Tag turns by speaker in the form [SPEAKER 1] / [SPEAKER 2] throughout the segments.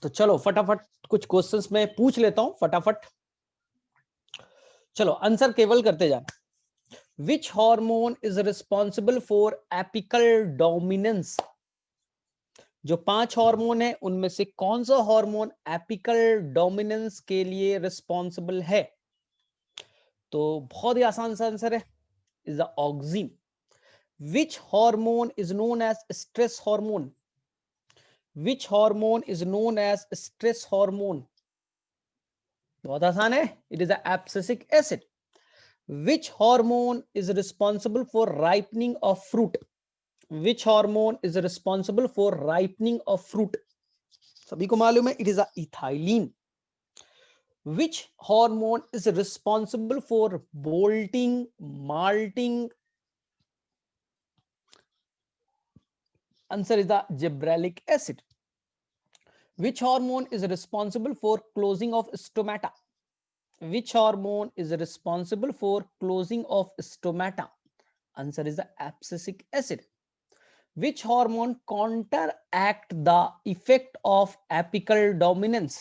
[SPEAKER 1] तो चलो फटाफट कुछ क्वेश्चंस मैं पूछ लेता हूं फटाफट। चलो आंसर केवल करते जाना। विच hormone is responsible for apical dominance? जो 5 हार्मोन है उनमें से कौन सा हार्मोन एपिकल डोमिनेंस के लिए रिस्पॉन्सिबल है? तो बहुत ही आसान सा आंसर है, is the auxin. Which hormone is known as stress hormone? Which hormone is known as stress hormone? बहुत आसान है, it is the abscisic acid. Which hormone is responsible for ripening of fruit? Which hormone is responsible for ripening of fruit? सभी को मालूम है, it is a ethylene. Which hormone is responsible for bolting, malting? Answer is the gibberellic acid. Which hormone is responsible for closing of stomata? Which hormone is responsible for closing of stomata? Answer is the abscisic acid. Which hormone counteract the effect of apical dominance?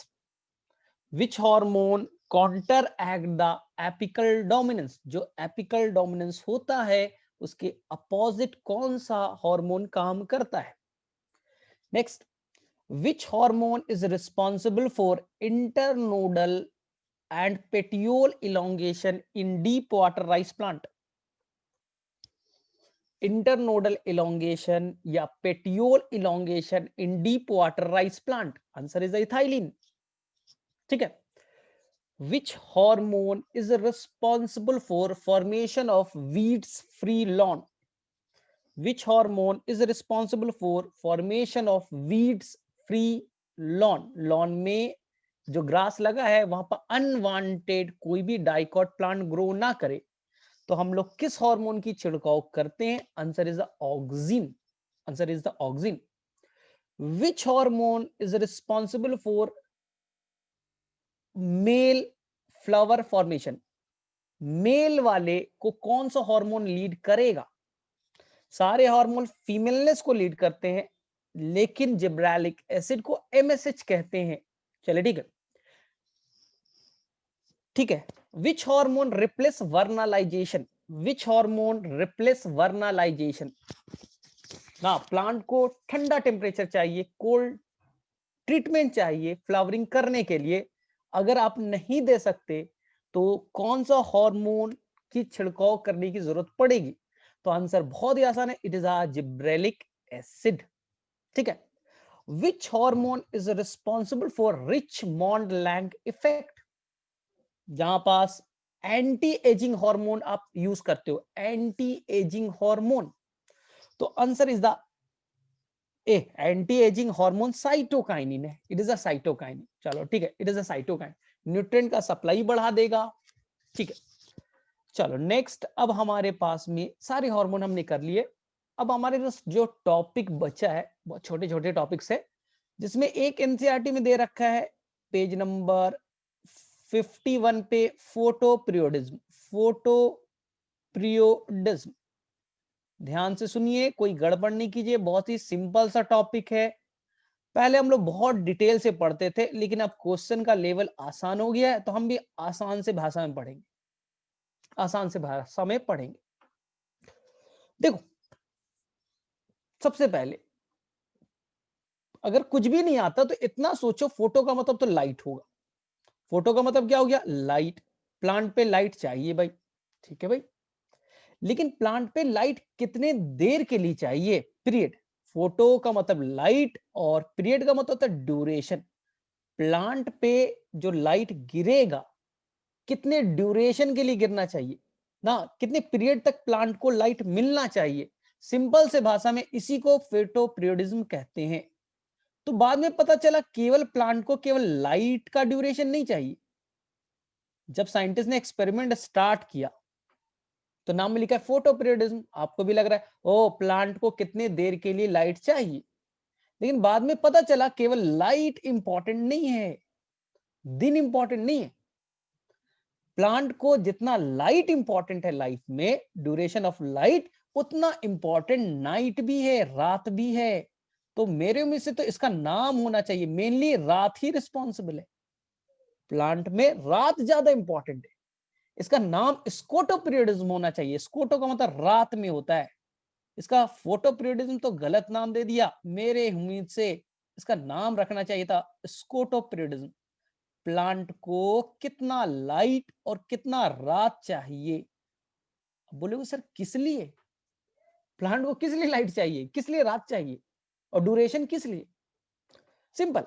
[SPEAKER 1] Which hormone counteract the apical dominance? जो apical dominance होता है उसके opposite कौन सा hormone काम करता है? Next, which hormone is responsible for internodal and petiole elongation in deep water rice plant? Internodal elongation या petiole elongation in deep water rice plant? Answer is ethylene. ठीक है। Which hormone is responsible for formation of weeds free lawn? Which hormone is responsible for formation of weeds free lawn? Lawn में जो grass लगा है वहां पर unwanted कोई भी डाइकॉट प्लांट ग्रो ना करे, तो हम लोग किस हार्मोन की छिड़काव करते हैं? Answer is the auxin. Answer is the auxin. Which hormone is responsible for male flower formation? Male वाले को कौन सा हार्मोन लीड करेगा? सारे हार्मोन फीमेलनेस को लीड करते हैं, लेकिन जिब्रेलिक एसिड को एमएसएच कहते हैं। चलिए ठीक है, ठीक है। Which hormone replace vernalization? Which hormone replace vernalization? ना, प्लांट को ठंडा टेम्परेचर चाहिए, कोल्ड ट्रीटमेंट चाहिए फ्लावरिंग करने के लिए। अगर आप नहीं दे सकते तो कौन सा हार्मोन की छिड़काव करने की जरूरत पड़ेगी? तो आंसर बहुत ही आसान है, it is a gibberellic acid. ठीक है। Which hormone is responsible for Richmond Lang effect? जहां पास एंटी एजिंग हार्मोन आप यूज करते हो, एंटी एजिंग हार्मोन, तो answer is the anti ageing hormone cytokinin है, इट इज अ साइटोकाइनिन। चलो ठीक है, it is a cytokine, nutrient का सप्लाई बढ़ा देगा। ठीक है, चलो नेक्स्ट। अब हमारे पास में सारे हार्मोन हमने कर लिए। अब हमारे पास जो टॉपिक बचा है बहुत छोटे छोटे टॉपिक्स है, जिसमें एक एनसीईआरटी में दे रखा है पेज नंबर 51 पे, फोटो पीरियोडिज्म। फोटो पीरियोडिज्म, ध्यान से सुनिए, कोई गड़बड़ नहीं कीजिए, बहुत ही सिंपल सा टॉपिक है। पहले हम लोग बहुत डिटेल से पढ़ते थे, लेकिन अब क्वेश्चन का लेवल आसान हो गया है, तो हम भी आसान से भाषा में पढ़ेंगे, आसान से भाषा में पढ़ेंगे। देखो, सबसे पहले अगर कुछ भी नहीं आता तो इतना सोचो, फोटो का मतलब तो लाइट होगा। फोटो का मतलब क्या हो गया? लाइट। प्लांट पे लाइट चाहिए भाई, ठीक है भाई, लेकिन प्लांट पे लाइट कितने देर के लिए चाहिए? पीरियड। फोटो का मतलब लाइट और पीरियड का मतलब होता है ड्यूरेशन। प्लांट पे जो लाइट गिरेगा कितने ड्यूरेशन के लिए गिरना चाहिए ना, कितने पीरियड तक प्लांट को लाइट मिलना चाहिए। सिंपल से भाषा में इसी को फोटो पीरियडिज्म कहते हैं। तो बाद में पता चला केवल प्लांट को केवल लाइट का ड्यूरेशन नहीं चाहिए। जब साइंटिस्ट ने एक्सपेरिमेंट स्टार्ट किया तो नाम में लिखा है फोटो पीरियडिज्म। आपको भी लग रहा है ओ, प्लांट को कितने देर के लिए लाइट चाहिए, लेकिन बाद में पता चला केवल लाइट इंपॉर्टेंट नहीं है, दिन इंपॉर्टेंट नहीं है। प्लांट को जितना लाइट इंपॉर्टेंट है लाइफ में, ड्यूरेशन ऑफ लाइट, उतना इंपॉर्टेंट नाइट भी है, रात भी है। तो मेरे उम्मीद से तो इसका नाम होना चाहिए, मेनली रात ही रिस्पॉन्सिबल है, प्लांट में रात ज्यादा इंपॉर्टेंट है, इसका नाम स्कोटोपीरियडिज्म होना चाहिए। स्कोटो का मतलब रात में होता है, इसका फोटोपीरियडिज्म तो गलत नाम दे दिया, मेरे उम्मीद से इसका नाम रखना चाहिए था स्कोटोपीरियडिज्म। प्लांट को कितना लाइट और कितना रात चाहिए? बोलोगे सर किस लिए, प्लांट को किस लिए लाइट चाहिए, किस लिए रात चाहिए, और ड्यूरेशन किस लिए? सिंपल,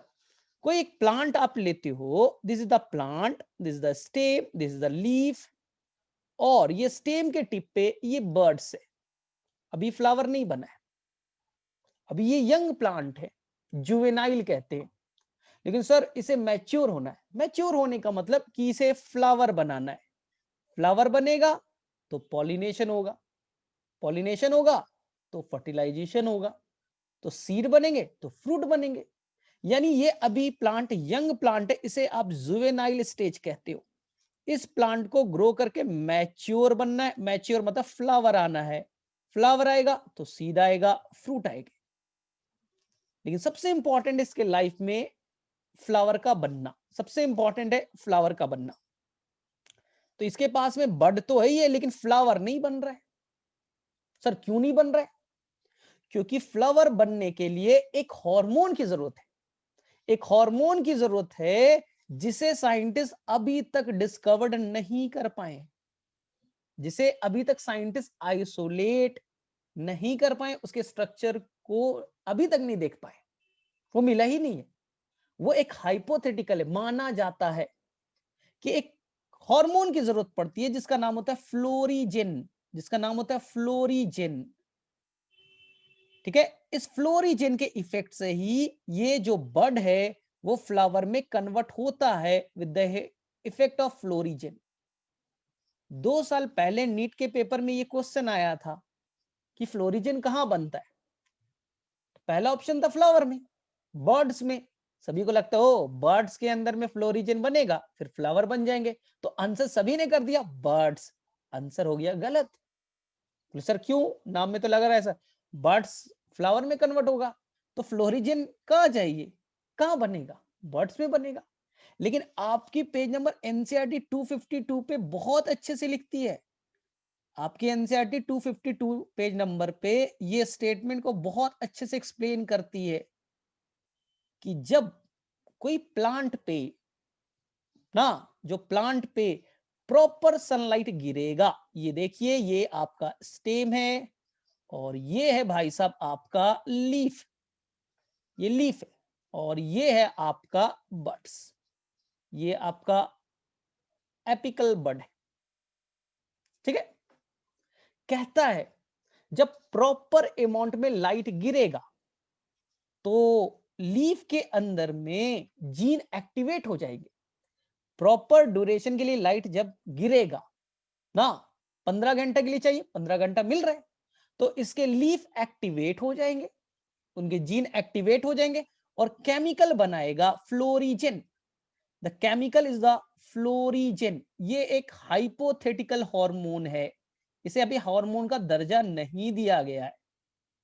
[SPEAKER 1] कोई एक प्लांट आप लेते हो, this is the plant, this is the stem, this is the leaf, और ये स्टेम के टिप पे ये बर्ड्स है, अभी फ्लावर नहीं बना है, अभी ये यंग प्लांट है, जुवेनाइल कहते हैं। लेकिन सर इसे मैच्योर होना है, मैच्योर होने का मतलब कि इसे फ्लावर बनाना है, फ्लावर बनेगा तो पॉलिनेशन होगा, पॉलिनेशन होगा तो फर्टिलाइजेशन होगा, तो सीड बनेंगे तो फ्रूट बनेंगे। यानी ये अभी प्लांट यंग प्लांट है, इसे आप जुवेनाइल स्टेज कहते हो। इस प्लांट को ग्रो करके मैच्योर बनना है, मैच्योर मतलब फ्लावर आना है, फ्लावर आएगा तो सीड आएगा, फ्रूट आएगा। लेकिन सबसे इंपॉर्टेंट इसके लाइफ में फ्लावर का बनना, सबसे इंपॉर्टेंट है फ्लावर का बनना। तो इसके पास में बड तो है ही है, लेकिन फ्लावर नहीं बन रहा है। सर क्यों नहीं बन रहा है? क्योंकि फ्लावर बनने के लिए एक हार्मोन की जरूरत है, एक हार्मोन की जरूरत है जिसे साइंटिस्ट अभी तक डिस्कवर्ड नहीं कर पाए, जिसे अभी तक साइंटिस्ट आइसोलेट नहीं कर पाए, उसके स्ट्रक्चर को अभी तक नहीं देख पाए, वो मिला ही नहीं है। वो एक हाइपोथेटिकल है, माना जाता है कि एक हार्मोन की जरूरत पड़ती है जिसका नाम होता है फ्लोरीजेन, जिसका नाम होता है फ्लोरीजेन। ठीक है, इस फ्लोरीजेन के इफेक्ट से ही ये जो बड है वो फ्लावर में कन्वर्ट होता है with the effect of florigen. 2 साल पहले नीट के पेपर में ये क्वेश्चन आया था कि फ्लोरीजेन कहां बनता है, पहला ऑप्शन था फ्लावर में, बर्ड्स में। सभी को लगता है ओ बर्ड्स के अंदर में फ्लोरीजन बनेगा फिर फ्लावर बन जाएंगे, तो आंसर सभी ने कर दिया बर्ड्स, आंसर हो गया गलत। तो सर क्यों, नाम में तो लग रहा है सर बर्ड्स फ्लावर में कन्वर्ट होगा, तो फ्लोरीजन कहां जाइए, कहां बनेगा, बर्ड्स में बनेगा। लेकिन आपकी पेज नंबर एनसीईआरटी 252 पे बहुत अच्छे से लिखती है, आपकी एनसीईआरटी 252 पेज नंबर पे ये स्टेटमेंट को बहुत अच्छे से एक्सप्लेन करती है कि जब कोई प्लांट पे ना, जो प्लांट पे प्रॉपर सनलाइट गिरेगा, ये देखिए ये आपका स्टेम है और ये है भाई साहब आपका लीफ, ये लीफ है, और ये है आपका बड्स, ये आपका एपिकल बड है। ठीक है, कहता है जब प्रॉपर अमाउंट में लाइट गिरेगा तो लीफ के अंदर में जीन एक्टिवेट हो जाएगी, प्रॉपर ड्यूरेशन के लिए लाइट जब गिरेगा ना, 15 घंटा के लिए चाहिए, 15 घंटा मिल रहा है, तो इसके लीफ एक्टिवेट हो जाएंगे, उनके जीन एक्टिवेट हो जाएंगे और केमिकल बनाएगा florigen. The chemical is the florigen. ये एक हाइपोथेटिकल हार्मोन है, इसे अभी हार्मोन का दर्जा नहीं दिया गया है,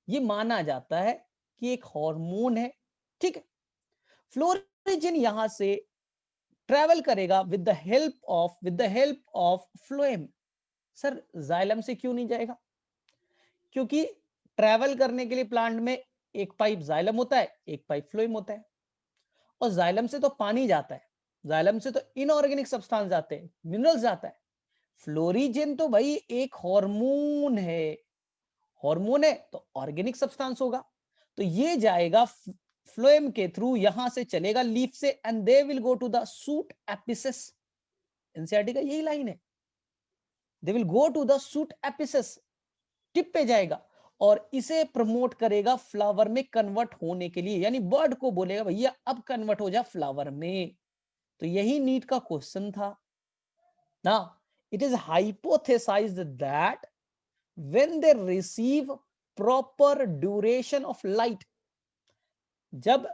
[SPEAKER 1] ये माना जाता है कि एक हार्मोन है। ठीक है, फ्लोरीजेन यहां से ट्रेवल करेगा with the help of phloem. Sir xylem से क्यों नहीं जाएगा? क्योंकि ट्रेवल करने के लिए प्लांट में एक पाइप जाइलम होता है, एक पाइप फ्लोएम होता है, और जाइलम से तो पानी जाता है, जाइलम से तो इनऑर्गेनिक सब्सटेंस जाते हैं, मिनरल्स जाता है। फ्लोरीजेन तो भाई एक हार्मोन है, हार्मोन है तो ऑर्गेनिक सब्सटेंस होगा, तो ये जाएगा फ्लोएम के थ्रू, यहां से चलेगा लीफ से, and they will go to the shoot apices. NCERT का यही लाइन है, they will go to the shoot apices, tip पे जाएगा और इसे प्रमोट करेगा फ्लावर में कन्वर्ट होने के लिए, यानी बर्ड को बोलेगा भैया अब कन्वर्ट हो जा फ्लावर में। तो यही नीट का क्वेश्चन था ना। It is hypothesized that when they receive proper duration of light, जब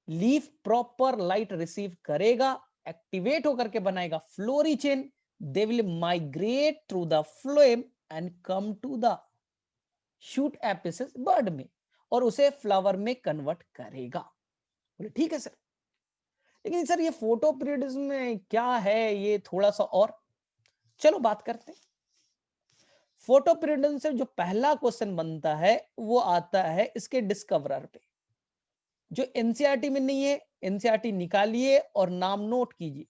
[SPEAKER 1] लीफ प्रॉपर लाइट रिसीव करेगा, एक्टिवेट होकर के बनाएगा florigen, they will migrate through the phloem and come to the shoot apices bud में, और उसे फ्लावर में convert करेगा। बोले ठीक है सर, लेकिन सर ये फोटो पीरियडिज्म में क्या है, ये थोड़ा सा और चलो बात करते हैं। फोटो पीरियडिज्म से जो पहला क्वेश्चन बनता है वो आता है इसके डिस्कवरर पे, जो एनसीईआरटी में नहीं है। एनसीईआरटी निकालिए और नाम नोट कीजिए।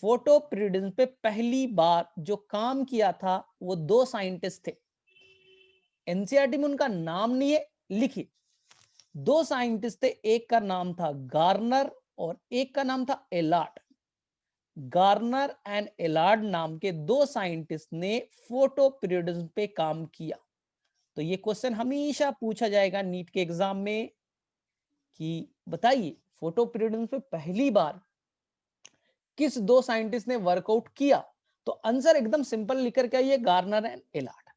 [SPEAKER 1] फोटो पीरियडिज्म पे पहली बार जो काम किया था वो दो साइंटिस्ट थे। एनसीईआरटी में उनका नाम नहीं है, लिखिए। दो साइंटिस्ट थे, एक का नाम था गार्नर और एक का नाम था एलार्ड। गार्नर एंड एलार्ड नाम के दो साइंटिस्ट ने फोटो पीरियडिज्म पे काम किया। तो ये क्वेश्चन हमेशा पूछा जाएगा नीट के एग्जाम में कि बताइए फोटो पीरियडिज्म पे पहली बार किस दो साइंटिस्ट ने वर्कआउट किया। तो आंसर एकदम सिंपल लिख करके आइए, गार्नर एंड एलार्ड।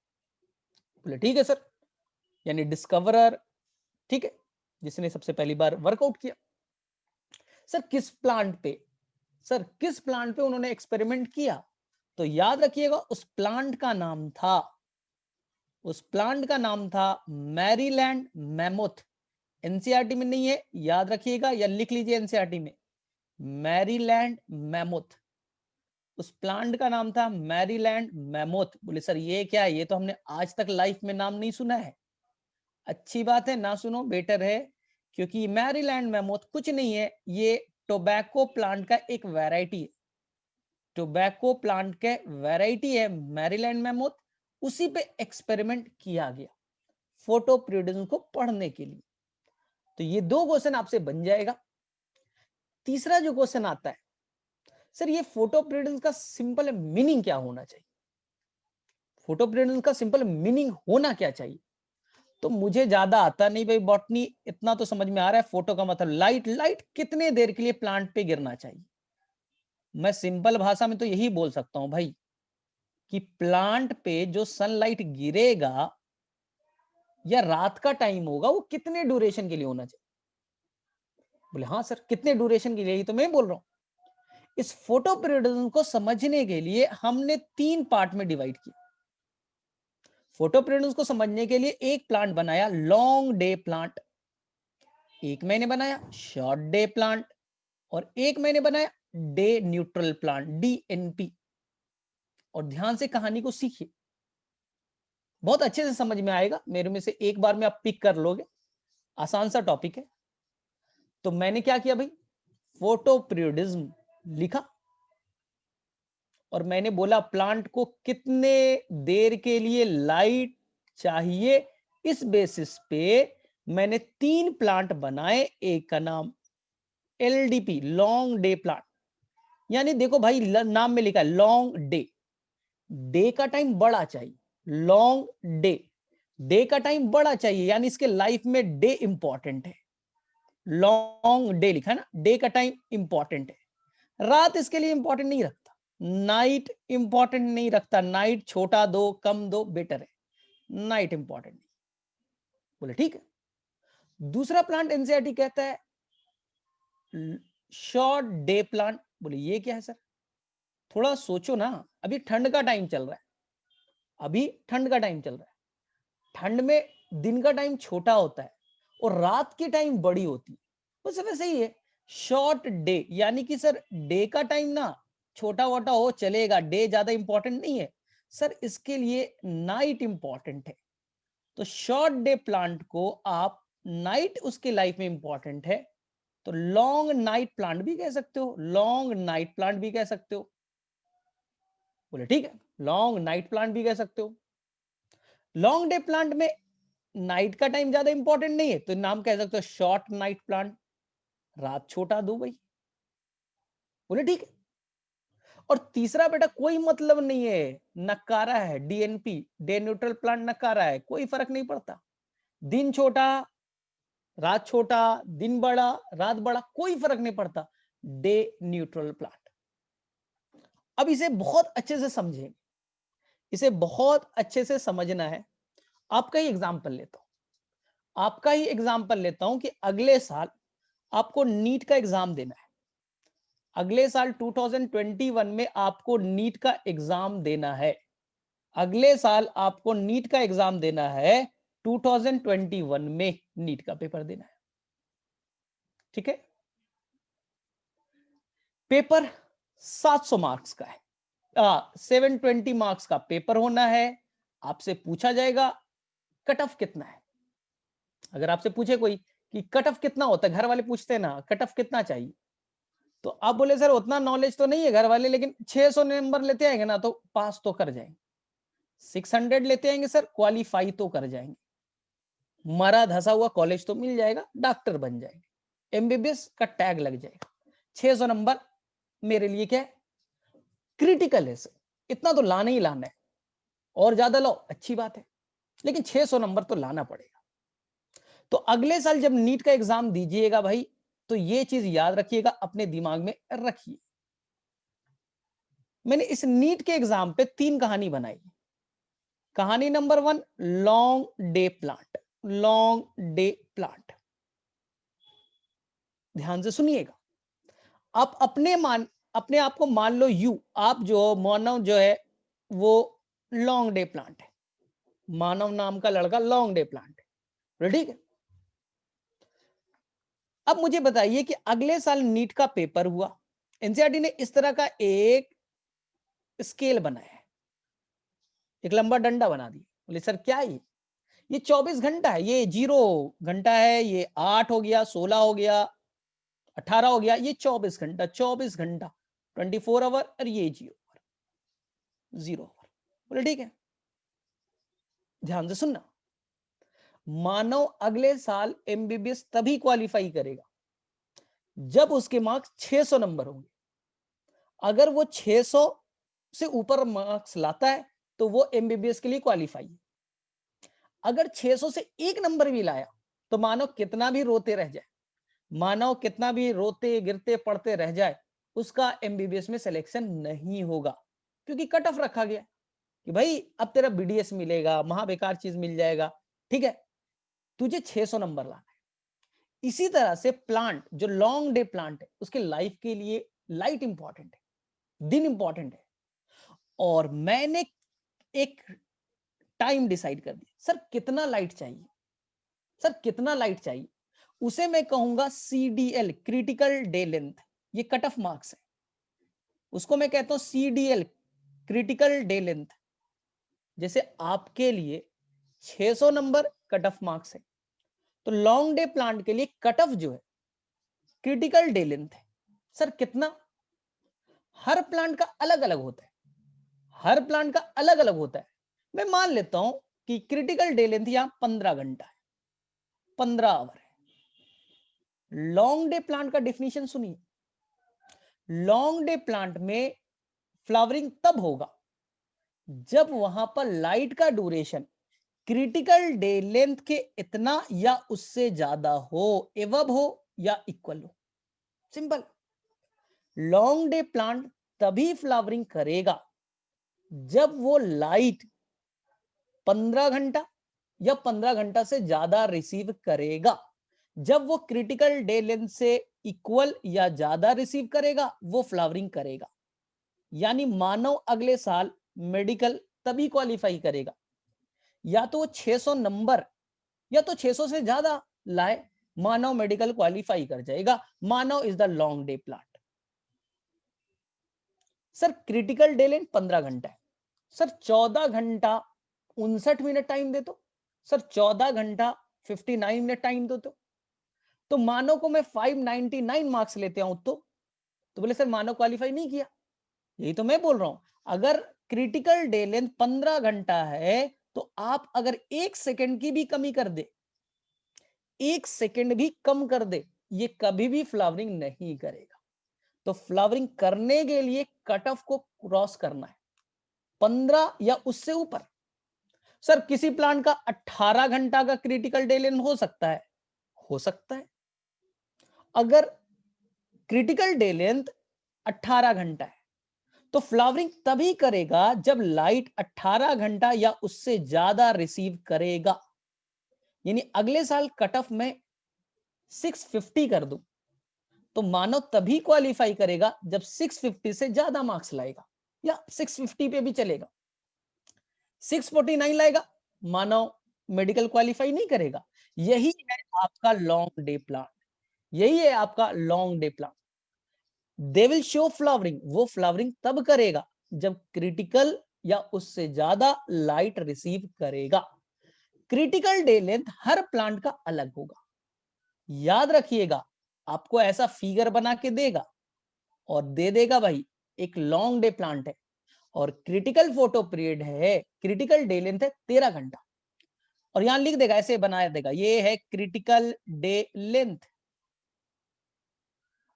[SPEAKER 1] बोले ठीक है सर, यानी डिस्कवरर, ठीक है, जिसने सबसे पहली बार वर्कआउट किया। सर किस प्लांट पे, सर किस प्लांट पे उन्होंने एक्सपेरिमेंट किया। तो याद रखिएगा उस प्लांट का नाम था, उस प्लांट का नाम था मैरीलैंड मैमोथ। एनसीईआरटी में नहीं है, याद रखिएगा या लिख लीजिए एनसीईआरटी में, मैरीलैंड मैमोथ। उस प्लांट का नाम था मैरीलैंड मैमोथ। बोले सर ये क्या है, ये तो हमने आज तक लाइफ में नाम नहीं सुना है। अच्छी बात है, ना सुनो बेटर है, क्योंकि मैरीलैंड मैमोथ कुछ नहीं है, ये टोबैको प्लांट का एक वैरायटी है। टोबैको प्लांट के वैरायटी है मैरीलैंड मैमोथ, उसी पे एक्सपेरिमेंट किया गया फोटो पीरियडिज्म को पढ़ने के लिए। तो ये दो क्वेश्चन आपसे बन जाएगा। तीसरा जो क्वेश्चन आता है, सर ये फोटो पीरियडिज्म का सिंपल मीनिंग क्या होना चाहिए, फोटो पीरियडिज्म का सिंपल मीनिंग होना क्या चाहिए। तो मुझे ज्यादा आता नहीं भाई बॉटनी, इतना तो समझ में आ रहा है, फोटो का मतलब लाइट, लाइट कितने देर के लिए प्लांट पे गिरना चाहिए। मैं सिंपल भाषा में तो यही बोल सकता हूं भाई कि प्लांट पे जो सनलाइट गिरेगा या रात का टाइम होगा वो कितने ड्यूरेशन के लिए होना चाहिए। बोले हाँ सर कितने ड्यूरेशन के लिए, ही तो मैं बोल रहा हूं। इस फोटो पीरियडिज्म को समझने के लिए हमने तीन पार्ट में डिवाइड किया। फोटो पीरियडिज्म को समझने के लिए एक प्लांट बनाया लॉन्ग डे प्लांट, एक मैंने बनाया शॉर्ट डे प्लांट, और एक मैंने बनाया डे न्यूट्रल प्लांट डीएनपी। और ध्यान से कहानी को सीखिए, बहुत अच्छे से समझ में आएगा, मेरे में से एक बार में आप पिक कर लोगे, आसान सा टॉपिक है। तो मैंने क्या किया भाई, फोटो पीरियडिज्म लिखा और मैंने बोला प्लांट को कितने देर के लिए लाइट चाहिए। इस बेसिस पे मैंने तीन प्लांट बनाए, एक का नाम एलडीपी लॉन्ग डे प्लांट, यानी देखो भाई नाम में लिखा है लॉन्ग डे, डे का टाइम बड़ा चाहिए, लॉन्ग डे, डे का टाइम बड़ा चाहिए, यानी इसके लाइफ में डे इंपॉर्टेंट है। लॉन्ग डे लिखा है ना, डे का टाइम इंपॉर्टेंट है। रात इसके लिए इंपॉर्टेंट नहीं रखता, नाइट इंपॉर्टेंट नहीं रखता, नाइट छोटा दो कम दो बेटर है, नाइट इंपॉर्टेंट नहीं। बोले ठीक है। दूसरा प्लांट एनसीईआरटी कहता है शॉर्ट डे प्लांट। बोले ये क्या है सर, थोड़ा सोचो ना, अभी ठंड का टाइम चल रहा है, अभी ठंड का टाइम चल रहा है, ठंड में दिन का टाइम छोटा होता है और रात की टाइम बड़ी होती है। बस वैसे ही है शॉर्ट डे, यानी कि सर डे का टाइम ना छोटा वोटा हो चलेगा, डे ज्यादा इंपॉर्टेंट नहीं है सर, इसके लिए नाइट इंपॉर्टेंट है। तो शॉर्ट डे प्लांट को आप नाइट उसके लाइफ में इंपॉर्टेंट है, तो लॉन्ग नाइट प्लांट भी कह सकते हो, लॉन्ग नाइट प्लांट भी कह सकते हो। बोले ठीक है, लॉन्ग नाइट प्लांट भी कह सकते हो। लॉन्ग डे प्लांट में नाइट का टाइम ज्यादा इंपॉर्टेंट नहीं है, तो नाम कह सकते हो शॉर्ट नाइट प्लांट, रात छोटा दो भाई। बोले ठीक है। और तीसरा बेटा कोई मतलब नहीं है, नकारा है, डीएनपी डे न्यूट्रल प्लांट नकारा है, कोई फर्क नहीं पड़ता, दिन छोटा रात छोटा, दिन बड़ा रात बड़ा, कोई फर्क नहीं पड़ता, डे न्यूट्रल प्लांट। अब इसे बहुत अच्छे से समझें, इसे बहुत अच्छे से समझना है। आपका ही एग्जाम्पल लेता हूं, आपका ही एग्जाम्पल लेता हूं कि अगले साल आपको नीट का एग्जाम देना है, अगले साल 2021 में आपको नीट का एग्जाम देना है, अगले साल आपको नीट का एग्जाम देना है। 2021 में नीट का पेपर देना है। ठीक है, पेपर 700 मार्क्स का है, 720 मार्क्स का पेपर होना है। आपसे पूछा जाएगा कट ऑफ कितना है। अगर आपसे पूछे कोई कि कट ऑफ कितना होता है, घर वाले पूछते हैं ना कट ऑफ कितना चाहिए, तो आप बोले सर उतना नॉलेज तो नहीं है घर वाले, लेकिन 600 नंबर लेते आएंगे ना तो पास तो कर जाएंगे, 600 लेते आएंगे सर क्वालिफाई तो कर जाएंगे, मरा धसा हुआ कॉलेज तो मिल जाएगा, डॉक्टर बन जाएंगे, एमबीबीएस का टैग लग जाएगा। 600 नंबर मेरे लिए क्या है, क्रिटिकल है सर, इतना तो लाना ही लाना है, और ज्यादा लो अच्छी बात है, लेकिन 600 नंबर तो लाना पड़ेगा। तो अगले साल जब नीट का एग्जाम दीजिएगा भाई, तो ये चीज याद रखिएगा, अपने दिमाग में रखिए। मैंने इस नीट के एग्जाम पे 3 कहानी बनाई। कहानी number 1, long day plant. Long day plant, ध्यान से सुनिएगा। आप अपने आप को मान लो आप जो मानव जो है वो लॉन्ग डे प्लांट है, मानव नाम का लड़का लॉन्ग डे प्लांट है, ठीक है। अब मुझे बताइए कि अगले साल नीट का पेपर हुआ, एनसीईआरटी ने इस तरह का एक स्केल बनाया है, एक लंबा डंडा बना दिया। बोले सर क्या है ये 24 घंटा है, ये 0 घंटा है, ये 8 हो गया, 16 हो गया, 18 हो गया, ये 24 घंटा, 24 घंटा 24 आवर, और ये 0 आवर। बोले ठीक है, ध्यान से सुनना। मानव अगले साल एमबीबीएस तभी क्वालिफाई करेगा जब उसके मार्क्स 600 नंबर होंगे। अगर वो 600 से ऊपर मार्क्स लाता है तो वो एमबीबीएस के लिए क्वालिफाई है। अगर 600 से 1 नंबर भी लाया तो मानव कितना भी रोते रह जाए, मानव कितना भी रोते गिरते पढ़ते रह जाए, उसका एमबीबीएस में सिलेक्शन नहीं होगा, क्योंकि कट ऑफ रखा गया कि भाई अब तेरा बीडीएस मिलेगा, महाबेकार चीज मिल जाएगा, ठीक है, तुझे 600 नंबर लाना है। इसी तरह से प्लांट जो लॉन्ग डे प्लांट है, उसके लाइफ के लिए लाइट इंपॉर्टेंट है, दिन इंपॉर्टेंट है। और मैंने एक टाइम डिसाइड कर दिया, सर कितना लाइट चाहिए, सर कितना लाइट चाहिए, उसे मैं कहूंगा सीडीएल, क्रिटिकल डे लेंथ। ये कट ऑफ मार्क्स है, उसको मैं कहता हूं सीडीएल, क्रिटिकल डे लेंथ। जैसे आपके लिए 600 नंबर कट ऑफ मार्क्स है, तो लॉन्ग डे प्लांट के लिए कट ऑफ जो है क्रिटिकल डे लेंथ है। सर कितना, हर प्लांट का अलग अलग होता है, हर प्लांट का अलग अलग होता है। मैं मान लेता हूं कि क्रिटिकल डे लेंथ यहां 15 घंटा है, 15 आवर है। लॉन्ग डे प्लांट का डेफिनेशन सुनिए, लॉन्ग डे प्लांट में फ्लावरिंग तब होगा जब वहां पर लाइट का ड्यूरेशन क्रिटिकल डे लेंथ के इतना या उससे ज्यादा हो, एवब हो या इक्वल हो। सिंपल। लॉन्ग डे प्लांट तभी फ्लावरिंग करेगा जब वो लाइट 15 घंटा या 15 घंटा से ज्यादा रिसीव करेगा। जब वो क्रिटिकल डे लेंथ से इक्वल या ज्यादा रिसीव करेगा वो फ्लावरिंग करेगा। यानी मानव अगले साल मेडिकल तभी क्वालिफाई करेगा या तो वो 600 नंबर या तो 600 से ज्यादा लाए, मानव मेडिकल क्वालिफाई कर जाएगा। मानव is the long day plant. Sir critical day length 15 घंटा है, सर 14 घंटा 59 मिनट टाइम दे दो, सर 14 घंटा 59 मिनट टाइम दो, तो मानव को मैं 599 मार्क्स लेते आऊं तो बोले सर मानव क्वालिफाई नहीं किया। यही तो मैं बोल रहा हूं, अगर क्रिटिकल डे लेंथ 15 घंटा है तो आप अगर 1 सेकंड की भी कमी कर दे, 1 सेकंड भी कम कर दे, ये कभी भी फ्लावरिंग नहीं करेगा। तो फ्लावरिंग करने के लिए कट ऑफ को क्रॉस करना है 15 या उससे ऊपर। सर किसी प्लांट का 18 घंटा का क्रिटिकल डे लेंथ हो सकता है, हो सकता है। अगर क्रिटिकल डे लेंथ 18 घंटा है तो फ्लावरिंग तभी करेगा जब लाइट 18 घंटा या उससे ज्यादा रिसीव करेगा। यानी अगले साल कट ऑफ में 650 कर दूं तो मानव तभी क्वालिफाई करेगा जब 650 से ज्यादा मार्क्स लाएगा, या 650 पे भी चलेगा। 649 लाएगा, मानव मेडिकल क्वालिफाई नहीं करेगा। यही है आपका लॉन्ग डे प्लांट, यही है आपका long day plant. They will show flowering, वो फ्लावरिंग तब करेगा जब क्रिटिकल या उससे ज्यादा लाइट रिसीव करेगा। क्रिटिकल डे लेंथ हर प्लांट का अलग होगा, याद रखिएगा। आपको ऐसा फिगर बना के देगा और दे देगा भाई एक लॉन्ग डे प्लांट है और क्रिटिकल फोटो पीरियड है, क्रिटिकल डे लेंथ है 13 घंटा, और यहां लिख देगा, ऐसे बनाया देगा, ये है क्रिटिकल डे लेंथ,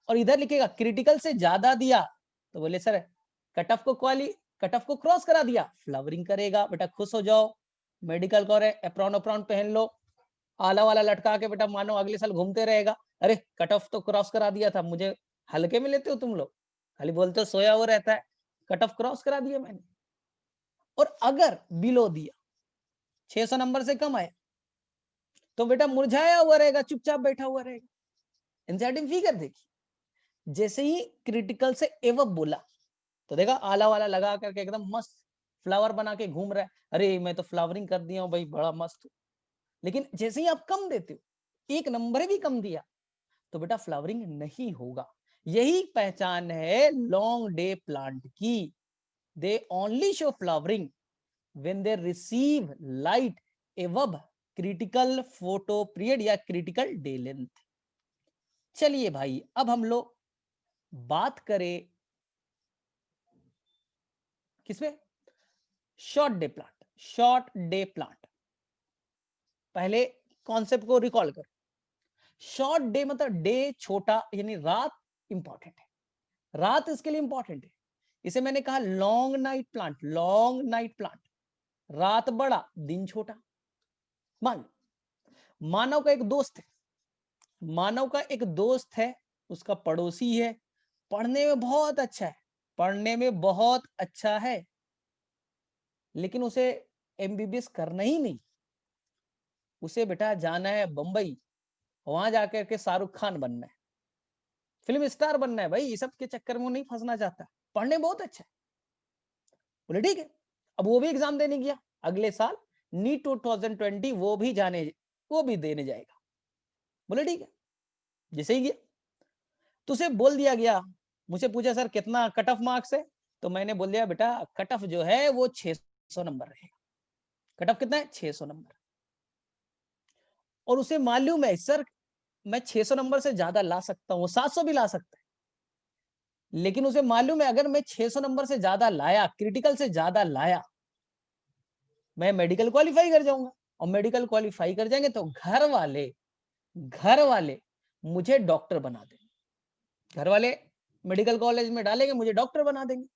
[SPEAKER 1] और इधर लिखेगा क्रिटिकल से ज्यादा दिया तो बोले सर कट ऑफ को कट ऑफ को क्रॉस करा दिया, फ्लावरिंग करेगा। बेटा खुश हो जाओ, मेडिकल को एप्रॉन अप्रॉन पहन लो, आला वाला लटका के, बेटा मानो अगले साल घूमते रहेगा। अरे कट ऑफ तो क्रॉस करा दिया था, मुझे हल्के में लेते हो तुम लोग, खाली बोलते हो सोया हुआ रहता है, कट ऑफ क्रॉस करा दिया मैंने। और अगर बिलो दिया 600 नंबर से कम आया तो बेटा मुरझाया हुआ रहेगा, चुपचाप बैठा हुआ रहेगा। इंसर्टिंग फिगर देखिए, जैसे ही क्रिटिकल से एवब बोला तो देखा आला वाला लगा करके एकदम मस्त फ्लावर बना के घूम रहा है, अरे मैं तो फ्लावरिंग कर दिया हूं भाई, बड़ा मस्त। लेकिन जैसे ही आप कम देते हो, एक नंबर भी कम दिया तो बेटा फ्लावरिंग नहीं होगा। यही पहचान है लॉन्ग डे प्लांट की। They only show flowering when they receive light एवब critical photo period या क्रिटिकल डे लेंथ। चलिए भाई, अब हम लोग बात करें किसमें, short day plant. Short day plant, पहले कॉन्सेप्ट को रिकॉल करो। शॉर्ट डे मतलब डे छोटा, यानी रात इंपॉर्टेंट है, रात इसके लिए इंपॉर्टेंट है। इसे मैंने कहा long night plant, long night plant, रात बड़ा दिन छोटा। मान मानव का एक दोस्त है, मानव का एक दोस्त है, उसका पड़ोसी है, पढ़ने में बहुत अच्छा है, पढ़ने में बहुत अच्छा है, लेकिन उसे एमबीबीएस करना ही नहीं। उसे बेटा जाना है बंबई, वहां जाकर के शाहरुख खान बनना है, फिल्म स्टार बनना है भाई, ये सब के चक्कर में वो नहीं फंसना चाहता, पढ़ने बहुत अच्छा है। बोले ठीक है, अब वो भी एग्जाम देने गया अगले साल, नीट 2020 वो भी देने जाएगा। बोले ठीक है, जैसे ही गया तो उसे बोल दिया गया, मुझे पूछा सर कितना कट ऑफ मार्क्स है, तो मैंने बोल दिया बेटा कट ऑफ जो है वो 600 नंबर रहेगा। कट ऑफ कितना है, 600 नंबर। और उसे मालूम है सर मैं 600 नंबर से ज्यादा ला सकता हूँ, 700 भी ला सकता है, लेकिन उसे मालूम है अगर मैं 600 नंबर से ज्यादा लाया, क्रिटिकल से ज्यादा लाया, मैं मेडिकल क्वालिफाई कर जाऊंगा, और मेडिकल क्वालिफाई कर जाएंगे तो घर वाले मुझे डॉक्टर बना देंगे, घर वाले मेडिकल कॉलेज में डालेंगे, मुझे डॉक्टर बना देंगे।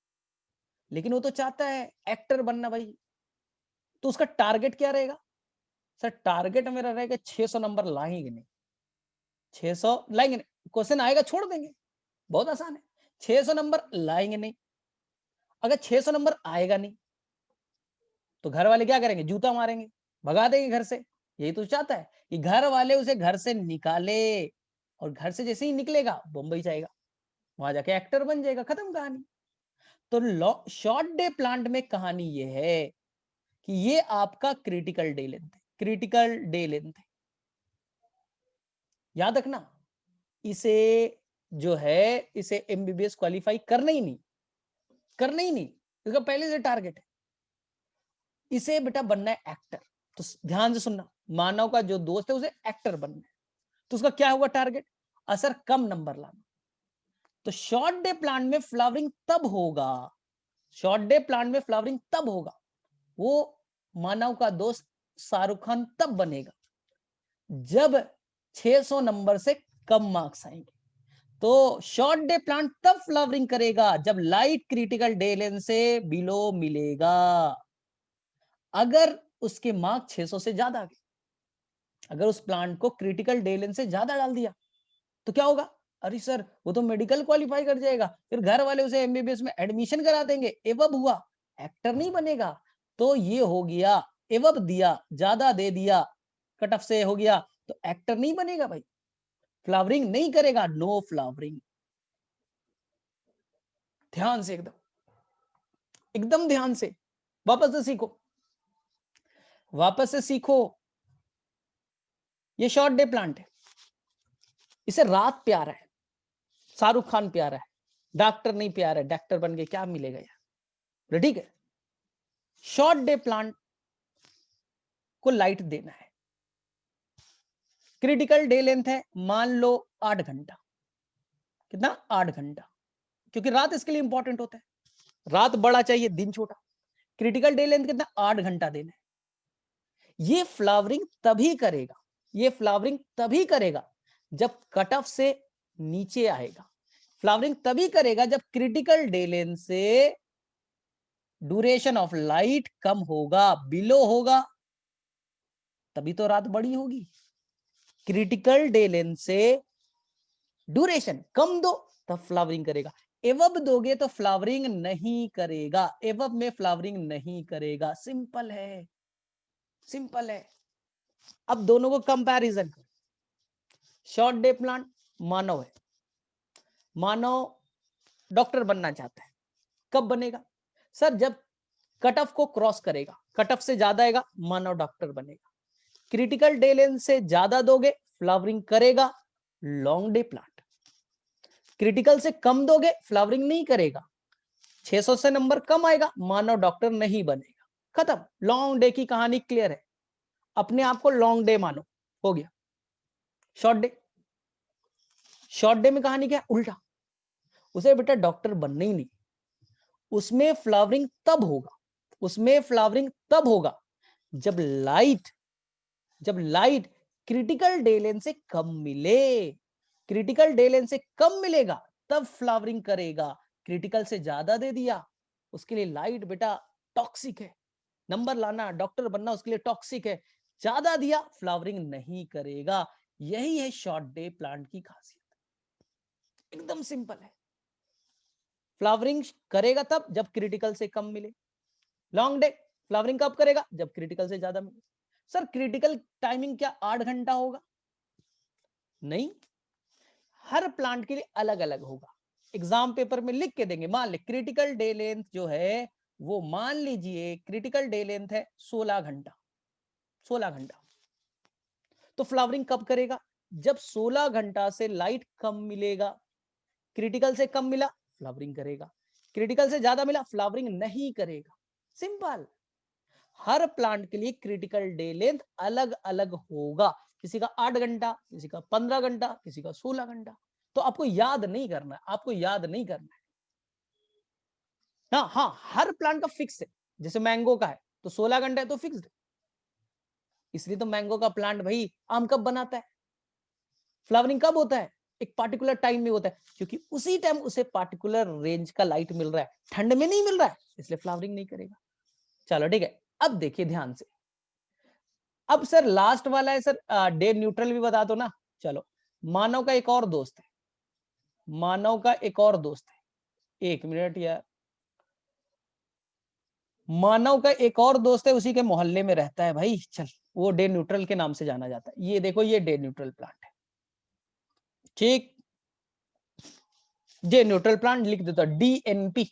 [SPEAKER 1] लेकिन वो तो चाहता है एक्टर बनना भाई, तो उसका टारगेट क्या रहेगा, सर टारगेट मेरा रहेगा 600 नंबर लाएंगे नहीं, 600 लाएंगे नहीं, क्वेश्चन आएगा छोड़ देंगे, बहुत आसान है, 600 नंबर लाएंगे नहीं। अगर 600 नंबर आएगा नहीं तो घर वाले क्या करेंगे, जूता मारेंगे, भगा देंगे घर से। यही तो चाहता है कि घर वाले उसे घर से निकाले, और घर से जैसे ही निकलेगा बम्बई जाएगा, वहां जाके एक्टर बन जाएगा, खत्म कहानी। तो शॉर्ट डे प्लांट में कहानी ये है कि ये आपका क्रिटिकल डे लेंथ है, क्रिटिकल डे लेंथ है, याद रखना। इसे जो है इसे एमबीबीएस क्वालिफाई करना ही नहीं, करना ही नहीं, इसका पहले से टारगेट है, इसे बेटा बनना है एक्टर। तो ध्यान से सुनना, मानव का जो दोस्त है उसे एक्टर बनना है, तो उसका क्या होगा टारगेट, असर कम नंबर लाना। तो शॉर्ट डे प्लांट में फ्लावरिंग तब होगा, शॉर्ट डे प्लांट में फ्लावरिंग तब होगा, वो मानव का दोस्त शाहरुख खान तब बनेगा जब 600 नंबर से कम मार्क्स आएंगे। तो शॉर्ट डे प्लांट तब फ्लावरिंग करेगा जब लाइट क्रिटिकल डे लेंथ से बिलो मिलेगा। अगर उसके मार्क 600 से ज्यादा आ गए, अगर उस प्लांट को क्रिटिकल डे लेंथ से ज्यादा डाल दिया तो क्या होगा, अरे सर वो तो मेडिकल क्वालिफाई कर जाएगा, फिर घर वाले उसे एमबीबीएस में एडमिशन करा देंगे, एवब हुआ, एक्टर नहीं बनेगा। तो ये हो गया, एवब दिया, ज्यादा दे दिया, कट ऑफ से हो गया, तो एक्टर नहीं बनेगा भाई, फ्लावरिंग नहीं करेगा, नो फ्लावरिंग। ध्यान से, एकदम एकदम ध्यान से, वापस से सीखो, वापस से सीखो। ये शॉर्ट डे प्लांट है, इसे रात प्यारा है, शाहरुख खान प्यारा है, डॉक्टर नहीं प्यारा है, डॉक्टर बन के क्या मिलेगा यार, ठीक है। शॉर्ट डे प्लांट को लाइट देना है, क्रिटिकल डे लेंथ है मान लो 8 घंटा, कितना 8 घंटा, क्योंकि रात इसके लिए इंपॉर्टेंट होता है, रात बड़ा चाहिए दिन छोटा, क्रिटिकल डे लेंथ कितना 8 घंटा देना है। ये फ्लावरिंग तभी करेगा, ये फ्लावरिंग तभी करेगा जब कट ऑफ से नीचे आएगा, फ्लावरिंग तभी करेगा जब क्रिटिकल डे लेंथ से ड्यूरेशन ऑफ लाइट कम होगा, बिलो होगा, तभी तो रात बड़ी होगी। क्रिटिकल डे लेंथ से ड्यूरेशन कम दो तब फ्लावरिंग करेगा, एवब दोगे तो फ्लावरिंग नहीं करेगा, एवब में फ्लावरिंग नहीं करेगा। सिंपल है, सिंपल है। अब दोनों को कंपैरिजन करो। शॉर्ट डे प्लांट मानव है, मानव डॉक्टर बनना चाहता है, कब बनेगा सर? जब कट ऑफ को क्रॉस करेगा, कट ऑफ से ज्यादा आएगा, मानव डॉक्टर बनेगा। क्रिटिकल डे लेंथ से ज्यादा दोगे फ्लावरिंग करेगा, लॉन्ग डे प्लांट। क्रिटिकल से कम दोगे फ्लावरिंग नहीं करेगा, 600 से नंबर कम आएगा, मानव डॉक्टर नहीं बनेगा। खत्म, लॉन्ग डे की कहानी क्लियर है। अपने आप को लॉन्ग डे मानो, हो गया। शॉर्ट डे, शॉर्ट डे में कहानी क्या है? उल्टा, उसे बेटा डॉक्टर बनना ही नहीं, उसमें फ्लावरिंग तब होगा, उसमें फ्लावरिंग तब होगा जब लाइट, जब लाइट क्रिटिकल डे लेंथ से कम मिले, क्रिटिकल डे लेंथ से कम मिलेगा तब फ्लावरिंग करेगा। क्रिटिकल से ज्यादा दे दिया, उसके लिए लाइट बेटा टॉक्सिक है, नंबर लाना डॉक्टर बनना उसके लिए टॉक्सिक है, ज्यादा दिया फ्लावरिंग नहीं करेगा। यही है शॉर्ट डे प्लांट की खासियत, एकदम सिंपल है। फ्लावरिंग करेगा तब जब क्रिटिकल से कम मिले, लॉन्ग डे फ्लावरिंग कब करेगा? जब क्रिटिकल से ज्यादा मिले। सर क्रिटिकल टाइमिंग क्या 8 घंटा होगा? नहीं, हर प्लांट के लिए अलग अलग होगा। एग्जाम पेपर में लिख के देंगे, मान ले क्रिटिकल डे लेंथ जो है वो मान लीजिए क्रिटिकल डे लेंथ है 16 घंटा, 16 घंटा। तो फ्लावरिंग कब करेगा? जब 16 घंटा से लाइट कम मिलेगा, क्रिटिकल से कम मिला फ्लावरिंग करेगा, क्रिटिकल से ज्यादा मिला फ्लावरिंग नहीं करेगा। सिंपल, हर प्लांट के लिए क्रिटिकल डे लेंथ अलग अलग होगा, किसी का 8 घंटा, किसी का 15 घंटा, किसी का 16 घंटा। तो आपको याद नहीं करना है, आपको याद नहीं करना है। हाँ हाँ, हर प्लांट का फिक्स है, जैसे मैंगो का है तो 16 घंटे तो फिक्स्ड है, इसलिए तो मैंगो का प्लांट भाई आम कब बनाता है, फ्लावरिंग कब होता है, एक पार्टिकुलर टाइम में होता है, क्योंकि उसी टाइम उसे पार्टिकुलर रेंज का लाइट मिल रहा है, ठंड में नहीं मिल रहा है, इसलिए फ्लावरिंग नहीं करेगा। चलो ठीक है, अब देखिए ध्यान से। अब सर लास्ट वाला है सर, डे न्यूट्रल भी बता दो ना। चलो, मानव का एक और दोस्त है, मानव का एक और दोस्त है, एक मिनट यार, मानव का एक और दोस्त है, उसी के मोहल्ले में रहता है भाई, चल वो डे न्यूट्रल के नाम से जाना जाता है। ये देखो, ये डे न्यूट्रल प्लांट है, ठीक, डे न्यूट्रल प्लांट लिख देता, डीएनपी।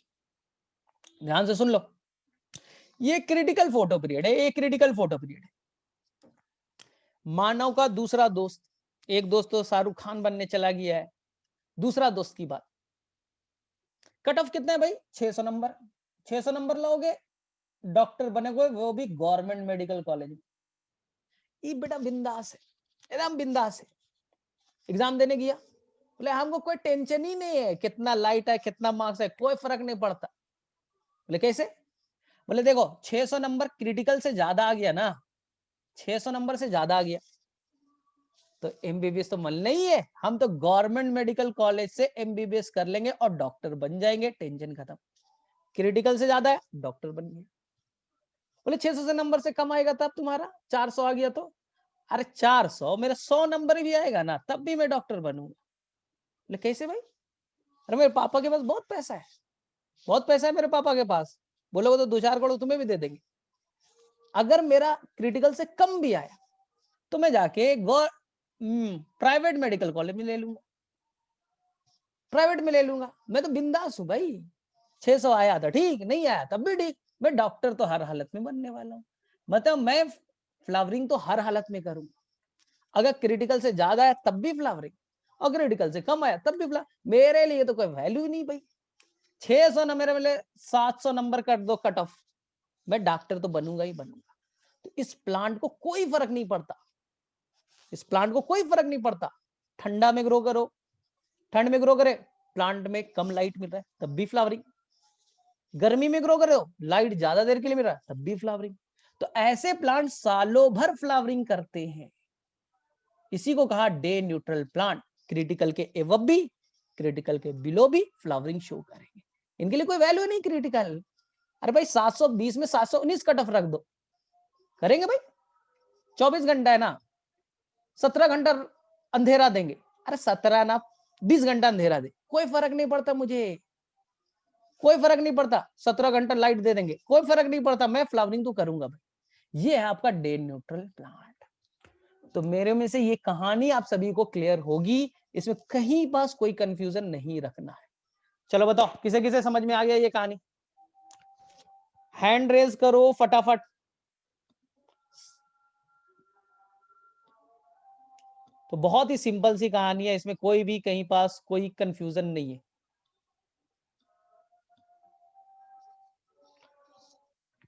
[SPEAKER 1] ध्यान से सुन लो, ये क्रिटिकल फोटो पीरियड है, एक क्रिटिकल फोटो पीरियड है। मानव का दूसरा दोस्त, एक दोस्त तो शाहरुख खान बनने चला गया है, दूसरा दोस्त की बात, कट ऑफ कितना है भाई? 600 नंबर, 600 नंबर लोगे डॉक्टर बनेगे, वो भी गवर्नमेंट मेडिकल कॉलेज में। ये बेटा बिंदास है, एकदम बिंदास है। एग्जाम देने गया, बोले हमको कोई टेंशन ही नहीं है कितना लाइट है, कितना मार्क्स है, कोई फर्क नहीं पड़ता। बोले कैसे? बोले देखो 600 नंबर क्रिटिकल से ज्यादा आ गया ना, 600 नंबर से ज्यादा आ गया तो एमबीबीएस तो मिलना ही है, हम तो गवर्नमेंट मेडिकल कॉलेज से एमबीबीएस कर लेंगे और डॉक्टर बन जाएंगे, टेंशन खत्म। क्रिटिकल से ज्यादा है, डॉक्टर बन गया। बोले 600 से नंबर से कम आएगा तब तुम्हारा 400 आ गया तो, अरे 400 मेरा 100 नंबर भी आएगा ना तब भी मैं डॉक्टर बनूंगा। बोले कैसे भाई? अरे मेरे पापा के पास बहुत पैसा है, बहुत पैसा है मेरे पापा के पास, बोले वो तो 2-4 करोड़ तुम्हें भी दे देंगे। अगर मेरा क्रिटिकल से कम भी आया तो मैं जाके प्राइवेट मेडिकल कॉलेज में ले लूंगा, प्राइवेट में ले लूंगा, मैं तो बिंदास हूं भाई। 600 आया था ठीक, नहीं आया तब भी ठीक, मैं डॉक्टर तो हर हालत में बनने वाला हूँ, मतलब मैं फ्लावरिंग तो हर हालत में करूंगा। अगर क्रिटिकल से ज्यादा है तब भी फ्लावरिंग, और क्रिटिकल से कम आया तब भी फ्लावर। मेरे लिए तो कोई वैल्यू ही नहीं भाई। 600 न मेरे लिए 700 नंबर कर दो कट ऑफ, मैं डॉक्टर तो बनूंगा ही बनूंगा। तो इस प्लांट को कोई फर्क नहीं पड़ता, इस प्लांट को कोई फर्क नहीं पड़ता ठंडा में ग्रो करो, ठंड में ग्रो करे, प्लांट में कम लाइट मिल रहा है तब भी फ्लावरिंग, गर्मी में ग्रो कर रहे हो लाइट ज्यादा देर के लिए मिल रहा है तब भी फ्लावरिंग। तो ऐसे प्लांट सालों भर फ्लावरिंग करते हैं, इसी को कहा डे न्यूट्रल प्लांट। क्रिटिकल के एवब भी, क्रिटिकल के बिलो भी फ्लावरिंग शो करेंगे, इनके लिए कोई वैल्यू नहीं क्रिटिकल। अरे भाई 720 में 719 कट ऑफ रख दो, करेंगे भाई? 24 घंटा है ना, 17 घंटा अंधेरा देंगे, अरे 17 ना 20 घंटा अंधेरा दे, कोई फर्क नहीं पड़ता मुझे, कोई फर्क नहीं पड़ता। 17 घंटा लाइट दे देंगे, कोई फर्क नहीं पड़ता, मैं फ्लावरिंग तो करूंगा भाई। ये है आपका डे न्यूट्रल प्लांट। तो मेरे में से ये कहानी आप सभी को क्लियर होगी, इसमें कहीं पास कोई कंफ्यूजन नहीं रखना है। चलो बताओ किसे किसे समझ में आ गया ये कहानी, हैंड रेज करो फटाफट। तो बहुत ही सिंपल सी कहानी है, इसमें कोई भी कहीं पास कोई कंफ्यूजन नहीं है,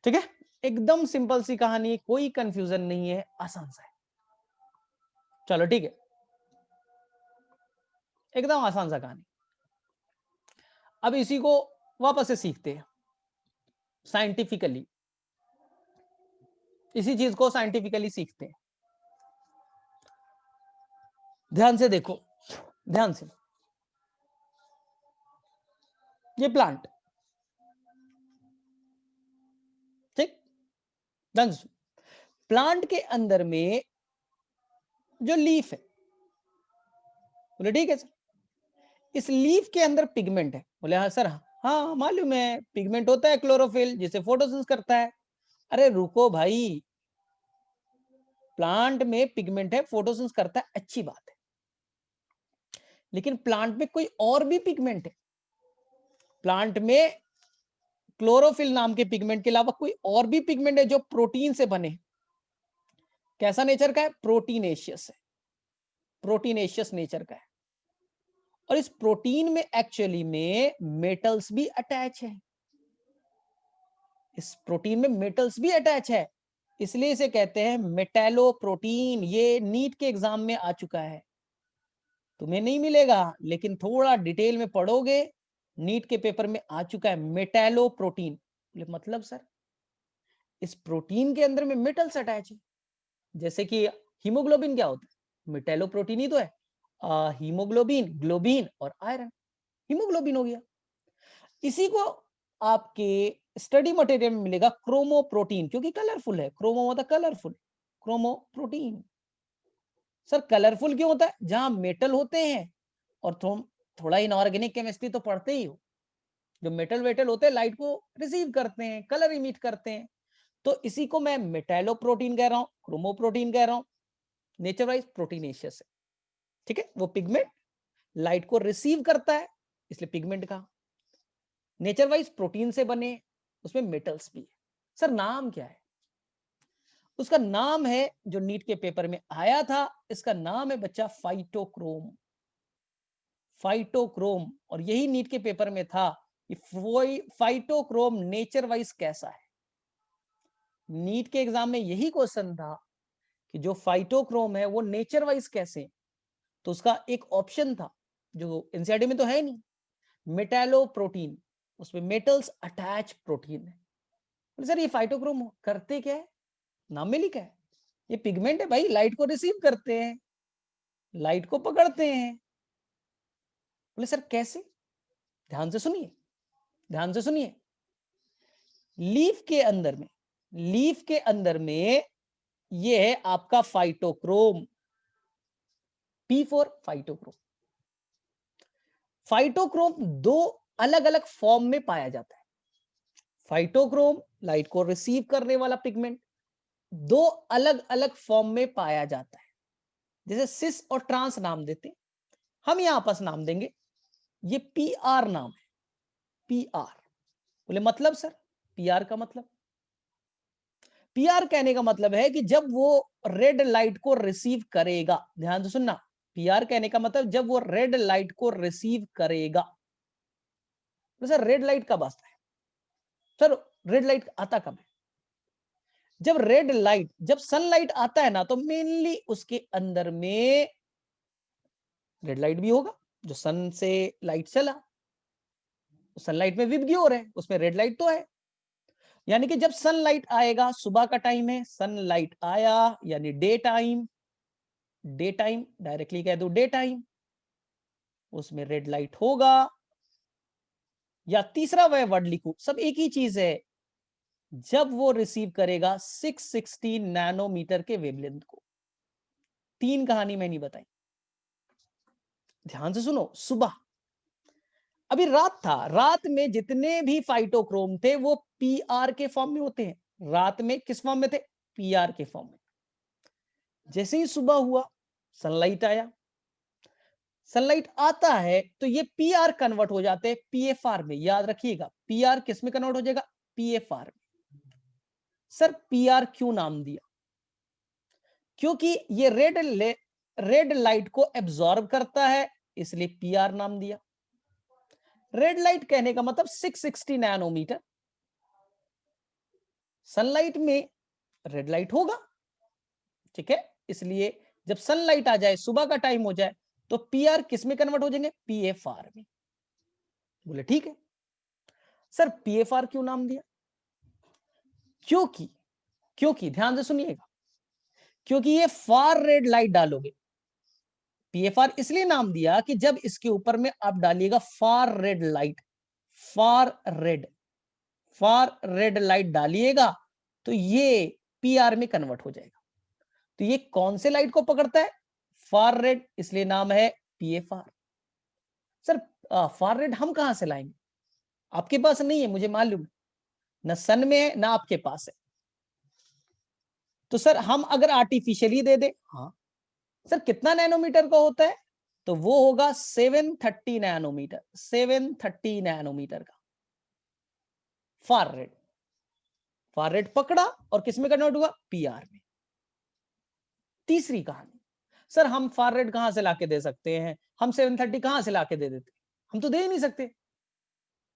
[SPEAKER 1] ठीक है? एकदम सिंपल सी कहानी, कोई कंफ्यूजन नहीं है, आसान सा है। चलो ठीक है, एकदम आसान सा कहानी। अब इसी को वापस से सीखते हैं साइंटिफिकली, इसी चीज को साइंटिफिकली सीखते हैं। ध्यान से देखो, ध्यान से, ये प्लांट, ठीक, ध्यान से। प्लांट के अंदर में जो लीफ है, बोले ठीक है सर, इस लीफ के अंदर पिगमेंट है। बोले हाँ सर, हाँ मालूम है पिगमेंट होता है क्लोरोफिल जिसे फोटोसिंथेसिस करता है। अरे रुको भाई, प्लांट में पिगमेंट है, फोटोसिंथेसिस करता है, अच्छी बात है, लेकिन प्लांट में कोई और भी पिगमेंट है। प्लांट में क्लोरोफिल नाम के पिगमेंट के अलावा कोई और भी पिगमेंट है जो प्रोटीन से बने। कैसा नेचर का है? प्रोटीनेशियस है, प्रोटीनेशियस नेचर का है। और इस प्रोटीन में एक्चुअली में मेटल्स भी अटैच है, इस प्रोटीन में मेटल्स भी अटैच है, इसलिए इसे कहते हैं मेटेलो प्रोटीन। ये नीट के एग्जाम में आ चुका है, तुम्हें नहीं मिलेगा लेकिन थोड़ा डिटेल में पढ़ोगे, नीट के पेपर में आ चुका है मेटेलो प्रोटीन। मतलब सर इस प्रोटीन के अंदर में मेटल्स अटैच है, जैसे कि हीमोग्लोबिन क्या होता है? मेटेलो प्रोटीन ही तो है। हीमोग्लोबिन, ग्लोबिन और आयरन, हीमोग्लोबिन हो गया। इसी को आपके स्टडी मटेरियल में मिलेगा क्रोमोप्रोटीन, क्योंकि कलरफुल है, क्रोमो मतलब कलरफुल, क्रोमोप्रोटीन। सर कलरफुल क्यों होता है? जहां मेटल होते हैं, और थोड़ा इनऑर्गेनिक केमिस्ट्री तो पढ़ते ही हो, जो मेटल वेटल होते हैं लाइट को रिसीव करते हैं, कलर इमिट करते हैं, तो इसी को मैं मेटेलोप्रोटीन कह रहा हूं, क्रोमोप्रोटीन कह रहा हूं। नेचर वाइज प्रोटीनेशियस है, ठीक है? वो पिगमेंट लाइट को रिसीव करता है, इसलिए पिगमेंट का। नेचर वाइज प्रोटीन से बने, उसमें मेटल्स भी है। सर नाम क्या है उसका? नाम है, जो नीट के पेपर में आया था, इसका नाम है बच्चा फाइटोक्रोम, फाइटोक्रोम। और यही नीट के पेपर में था कि फाइटोक्रोम नेचर वाइज कैसा है। नीट के एग्जाम में यही क्वेश्चन था कि जो फाइटोक्रोम है वो नेचर वाइज कैसे। तो उसका एक ऑप्शन था जो एनसीईआरटी में तो है नहीं, मेटेलो प्रोटीन, उसमें मेटल्स अटैच प्रोटीन है। सर ये फाइटोक्रोम करते क्या है? नाम में लिखा है, ये पिगमेंट है भाई, लाइट को रिसीव करते हैं, लाइट को पकड़ते हैं। बोले सर कैसे? ध्यान से सुनिए, ध्यान से सुनिए। लीफ के अंदर में, लीफ के अंदर में ये है आपका फाइटोक्रोम, P4 फाइटोक्रोम। फाइटोक्रोम दो अलग अलग फॉर्म में पाया जाता है। फाइटोक्रोम लाइट को रिसीव करने वाला पिगमेंट दो अलग अलग फॉर्म में पाया जाता है, जैसे सिस और ट्रांस नाम देते, हम यहां पास नाम देंगे, ये PR नाम है, PR। बोले मतलब सर? PR का मतलब पीआर कहने का मतलब है कि जब वो रेड लाइट को रिसीव करेगा, ध्यान से सुनना, पीआर कहने का मतलब जब वो रेड लाइट को रिसीव करेगा। तो सर रेड लाइट कब आता है? सर रेड लाइट आता कब है? जब रेड लाइट, जब सनलाइट आता है ना, तो मेनली उसके अंदर में रेड लाइट भी होगा। जो सन से लाइट चला, सनलाइट में विबग्योर है, उसमें रेड लाइट तो है। यानी कि जब सनलाइट आएगा, सुबह का टाइम है, सनलाइट आया यानी day time, day time directly कह दो डे टाइम, उसमें रेड लाइट होगा। या तीसरा वह वर्ड लिखू, सब एक ही चीज है, जब वो रिसीव करेगा 660 नैनोमीटर के वेवलेंथ को। तीन कहानी मैंने बताई, ध्यान से सुनो। सुबह, अभी रात था, रात में जितने भी फाइटोक्रोम थे वो पीआर के फॉर्म में होते हैं। रात में किस फॉर्म में थे? पीआर के फॉर्म में। जैसे ही सुबह हुआ, सनलाइट आया, सनलाइट आता है तो ये पीआर कन्वर्ट हो जाते हैं पीएफआर में। याद रखिएगा, पीआर किस में कन्वर्ट हो जाएगा? पीएफआर में। सर पीआर क्यों नाम दिया? क्योंकि ये रेड लाइट को एब्जॉर्ब करता है, इसलिए पीआर नाम दिया। रेड लाइट कहने का मतलब 660 नैनोमीटर। सनलाइट में रेड लाइट होगा, ठीक है, इसलिए जब सनलाइट आ जाए, सुबह का टाइम हो जाए, तो पीआर किस में कन्वर्ट हो जाएंगे? पीएफआर में। बोले ठीक है। सर पीएफआर क्यों नाम दिया? क्योंकि क्योंकि ध्यान से सुनिएगा, क्योंकि ये फार रेड लाइट डालोगे। पीएफआर इसलिए नाम दिया कि जब इसके ऊपर में आप डालिएगा far red light, far red, far red light डालिएगा, तो ये पीआर में कन्वर्ट हो जाएगा। तो ये कौन से लाइट को पकड़ता है? फार रेड, इसलिए नाम है पीएफआर। सर फार रेड हम कहां से लाएंगे? आपके पास नहीं है, मुझे मालूम है, ना सन में है ना आपके पास है। तो सर हम अगर आर्टिफिशियली दे दे, हाँ। सर कितना नैनोमीटर का होता है? तो वो होगा 730 नैनोमीटर, 730 नैनोमीटर का फार रेड। फार रेड पकड़ा और किस में कन्वर्ट हुआ? पीआर में। तीसरी कहानी, सर हम फार रेड कहां से लाके दे सकते हैं? हम 730 कहां से लाके दे देते? हम तो दे ही नहीं सकते।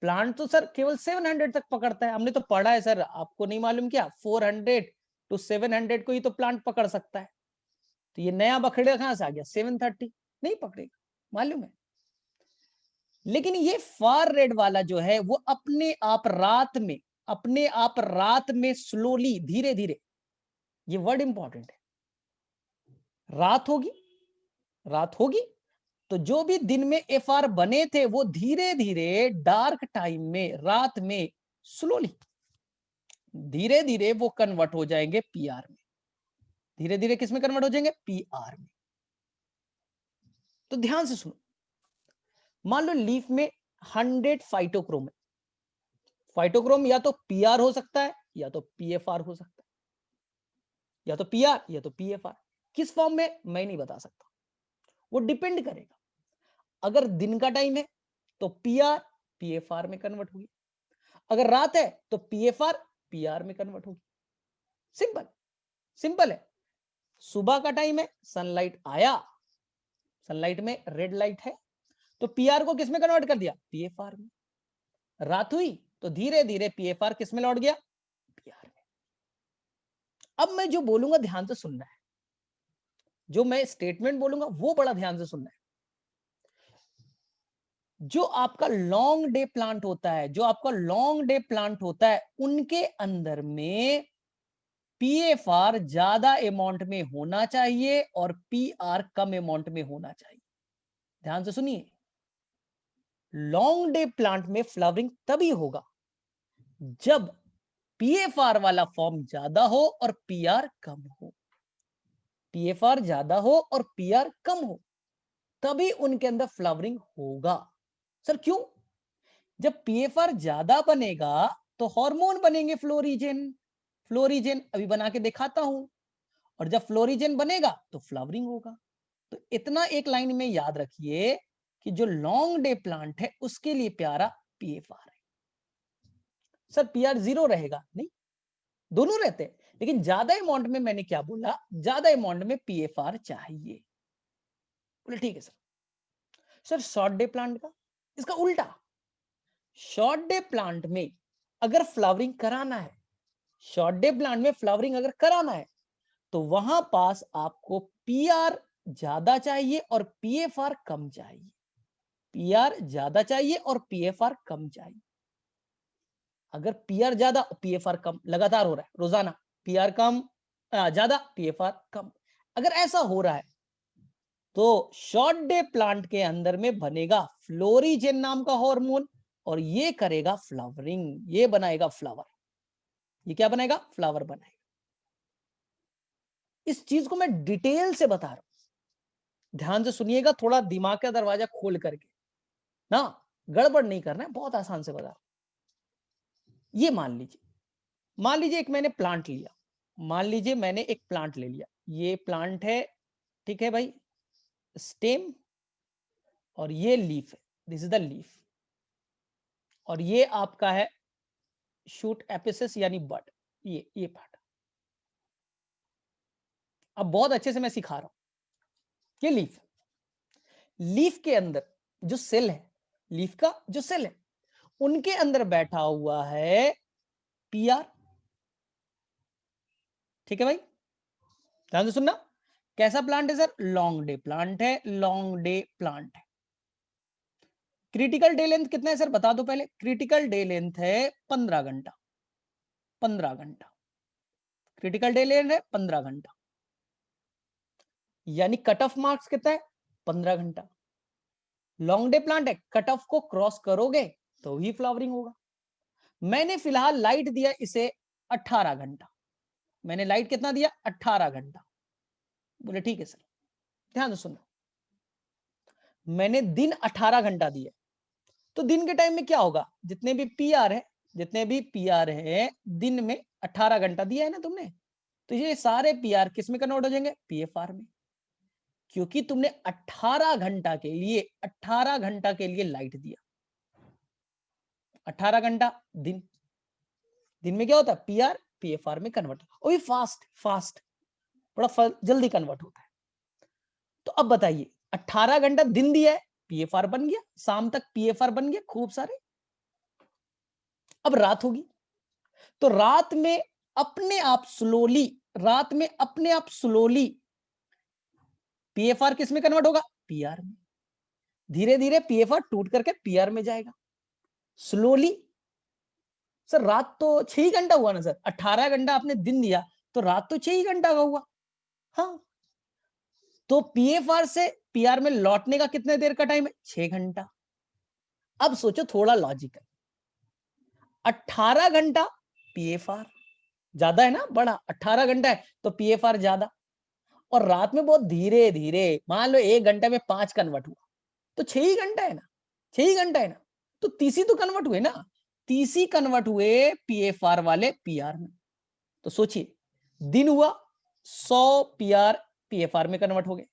[SPEAKER 1] प्लांट तो सर केवल 700 तक पकड़ता है, हमने तो पढ़ा है सर, आपको नहीं मालूम क्या? 400 टू 700 को ही तो प्लांट पकड़ सकता है। तो ये नया बखड़े कहां से आ गया? 730 नहीं पकड़ेगा, मालूम है। लेकिन ये फार रेड वाला जो है वो अपने आप रात में, अपने आप रात में स्लोली, धीरे धीरे, ये वर्ड इंपॉर्टेंट है, रात होगी, रात होगी तो जो भी दिन में एफआर बने थे वो धीरे धीरे डार्क टाइम में, रात में स्लोली, धीरे धीरे वो कन्वर्ट हो जाएंगे पीआर में। धीरे धीरे किस में कन्वर्ट हो जाएंगे? पीआर में। तो ध्यान से सुनो, मान लो लीफ में 100 फाइटोक्रोम है। फाइटोक्रोम या तो पीआर हो सकता है या तो पीएफआर हो सकता है, या तो पीआर या तो पीएफआर। किस फॉर्म में मैं नहीं बता सकता, वो डिपेंड करेगा। अगर दिन का टाइम है तो पीआर पीएफआर में कन्वर्ट होगी, अगर रात है तो पीएफआर पीआर में कन्वर्ट होगी। सिंपल, सिंपल है। सुबह का टाइम है, सनलाइट आया, सनलाइट में रेड लाइट है, तो पीआर को किस में कन्वर्ट कर दिया? पीएफआर में। रात हुई तो धीरे धीरे पीएफआर किस में लौट गया? पीआर में। अब मैं जो बोलूंगा ध्यान से सुनना है, जो मैं स्टेटमेंट बोलूंगा वो बड़ा ध्यान से सुनना है। जो आपका लॉन्ग डे प्लांट होता है, जो आपका लॉन्ग डे प्लांट होता है, उनके अंदर में पीएफआर ज्यादा अमाउंट में होना चाहिए और पीआर कम अमाउंट में होना चाहिए। ध्यान से सुनिए, लॉन्ग डे प्लांट में फ्लावरिंग तभी होगा जब पीएफआर वाला फॉर्म ज्यादा हो और पीआर कम हो। पीएफआर ज्यादा हो और पीआर कम हो, तभी उनके अंदर फ्लावरिंग होगा। सर क्यों? जब पीएफआर ज्यादा बनेगा तो हार्मोन बनेंगे, फ्लोरिजेन। फ्लोरिजेन अभी बना के दिखाता हूं, और जब फ्लोरिजेन बनेगा तो फ्लावरिंग होगा। तो इतना एक लाइन में याद रखिए कि जो लॉन्ग डे प्लांट है उसके लिए प्यारा पीएफआर है। सर पीआर 0 रहेगा? नहीं, दोनों रहते हैं, लेकिन ज्यादा अमाउंट में मैंने क्या बोला, ज्यादा अमाउंट में पीएफआर चाहिए। बोले ठीक है सर शॉर्ट डे प्लांट का इसका उल्टा, शॉर्ट डे प्लांट में अगर फ्लावरिंग कराना है, शॉर्ट डे प्लांट में फ्लावरिंग अगर कराना है तो वहां पास आपको पीआर ज्यादा चाहिए और पीएफआर कम चाहिए। पीआर ज्यादा चाहिए और पीएफआर कम चाहिए। अगर पीआर ज्यादा पीएफआर कम लगातार हो रहा है, रोजाना पीआर कम ज्यादा पीएफआर कम, अगर ऐसा हो रहा है तो शॉर्ट डे प्लांट के अंदर में बनेगा फ्लोरीजेन नाम का हार्मोन और ये करेगा फ्लावरिंग, ये बनाएगा फ्लावर। ये क्या बनाएगा, फ्लावर बनाएगा। इस चीज को मैं डिटेल से बता रहा हूं, ध्यान से सुनिएगा, थोड़ा दिमाग का दरवाजा खोल करके ना, गड़बड़ नहीं करना है, बहुत आसान से बता रहा हूं। ये मान लीजिए एक मैंने प्लांट लिया, मान लीजिए मैंने एक प्लांट ले लिया, ये प्लांट है, ठीक है भाई, स्टेम और ये लीफ है, दिस इज द लीफ, और ये आपका है शूट एपिसिस यानी बड, ये पार्ट। अब बहुत अच्छे से मैं सिखा रहा हूं। ये लीफ, लीफ के अंदर जो सेल है, लीफ का जो सेल है, उनके अंदर बैठा हुआ है पीआर। ठीक है भाई, ध्यान से सुनना। कैसा प्लांट है सर, लॉन्ग डे प्लांट है, लॉन्ग डे प्लांट है। क्रिटिकल डे लेंथ कितना है सर बता दो पहले, क्रिटिकल डे लेंथ है 15 घंटा, 15 घंटा क्रिटिकल डे लेंथ है 15 घंटा, यानी कट ऑफ मार्क्स कितना है 15 घंटा। लॉन्ग डे प्लांट है, कट ऑफ को क्रॉस करोगे तो ही फ्लावरिंग होगा। मैंने फिलहाल लाइट दिया इसे 18 घंटा, मैंने लाइट कितना दिया 18 घंटा। बोले ठीक है सर, ध्यान से सुनो, मैंने दिन 18 घंटा दिया, तो दिन के टाइम में क्या होगा, जितने भी पीआर है, जितने भी पीआर है दिन में 18 घंटा दिया है ना तुमने, तो ये सारे पीआर किस में कन्वर्ट हो जाएंगे, पीएफआर में, क्योंकि तुमने 18 घंटा के लिए, 18 घंटा के लिए लाइट दिया। 18 घंटा दिन, दिन में क्या होता है पीआर पीएफआर में कन्वर्ट, और भी फास्ट फास्ट, बड़ा जल्दी कन्वर्ट होता है। तो अब बताइए 18 घंटा दिन दिया है, पीएफआर बन गया, शाम तक पीएफआर बन गया खूब सारे। अब रात होगी, तो रात में अपने आप स्लोली, रात में अपने आप स्लोली पीएफआर किस में कन्वर्ट होगा, पीआर में। धीरे धीरे पीएफआर टूट करके पीआर में जाएगा स्लोली। सर रात तो 6 घंटा हुआ ना सर, 18 घंटा आपने दिन दिया तो रात तो 6 घंटा का हुआ। हाँ, तो पीएफआर से पीआर में लौटने का कितने देर का टाइम है, 6 घंटा। अब सोचो थोड़ा लॉजिकल, 18 घंटा पीएफआर ज्यादा है ना, बड़ा 18 घंटा है तो पीएफआर ज्यादा, और रात में बहुत धीरे धीरे, मान लो 1 घंटे में 5 कन्वर्ट हुआ तो 6 ही घंटा है ना, 6 ही घंटा है ना, तो 30 ही तो कन्वर्ट हुए ना, 30 ही कन्वर्ट हुए पीएफआर वाले पीआर में। तो सोचिए दिन हुआ 100 पीआर पीएफआर में कन्वर्ट हो गए,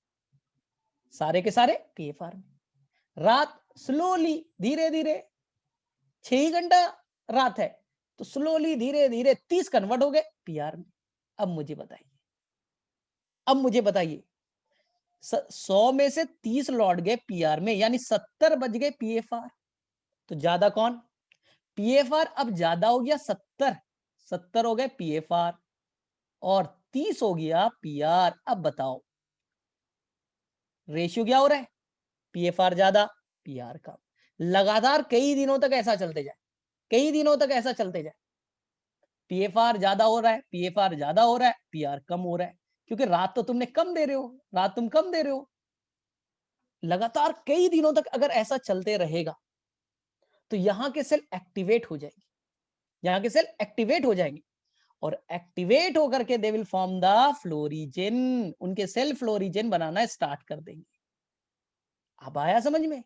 [SPEAKER 1] सारे के सारे पीएफआर में। रात स्लोली धीरे धीरे, 6 ही घंटा रात है तो स्लोली धीरे धीरे 30 कन्वर्ट हो गए पीआर में। अब मुझे बताइए, अब मुझे बताइए 100 में से 30 लौट गए पीआर में, यानी 70 बज गए पीएफआर, तो ज्यादा कौन, पीएफआर अब ज्यादा हो गया 70, 70 हो गए पीएफआर और 30 हो गया पीआर। अब बताओ रेशियो क्या हो रहा है, पीएफआर ज्यादा पीआर कम, लगातार कई दिनों तक ऐसा चलते जाए, कई दिनों तक ऐसा चलते जाए, पीएफआर ज्यादा हो रहा है, पीएफआर ज्यादा हो रहा है, पीआर कम हो रहा है, क्योंकि रात तो तुमने कम दे रहे हो, रात तुम कम दे रहे हो। लगातार कई दिनों तक अगर ऐसा चलते रहेगा तो यहां के सेल एक्टिवेट हो जाएंगे, यहां के सेल एक्टिवेट हो जाएंगे, और एक्टिवेट होकर के दे विल फॉर्म द फ्लोरीजेन, उनके सेल फ्लोरीजेन बनाना स्टार्ट कर देंगे। अब आया समझ में,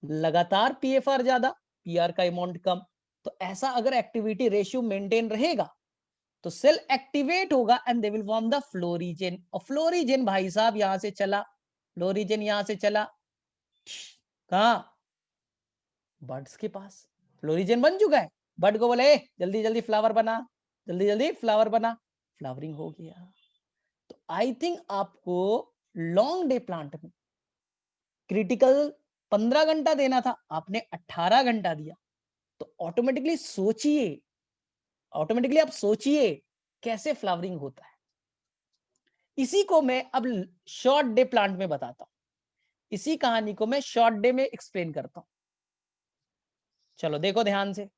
[SPEAKER 1] लगातार पीएफआर ज्यादा पीआर का अमाउंट कम, तो ऐसा अगर एक्टिविटी रेशियो मेंटेन रहेगा तो सेल एक्टिवेट होगा and they will form the florigen, और फ्लोरीजेन भाई साहब यहां से चला, फ्लोरीजेन यहां से चला कहा, बर्ड्स के पास फ्लोरीजेन बन चुका है, बर्ड को बोले जल्दी जल्दी फ्लावर बना, जल्दी जल्दी फ्लावर बना, फ्लावरिंग हो गया। तो आई थिंक आपको लॉन्ग डे प्लांट में क्रिटिकल 15 घंटा देना था, आपने 18 घंटा दिया। तो ऑटोमेटिकली आप सोचिए कैसे फ्लावरिंग होता है। इसी को मैं अब शॉर्ट डे प्लांट में बताता हूं, इसी कहानी को मैं शॉर्ट डे में एक्सप्लेन करता हूं। चलो देखो ध्यान से,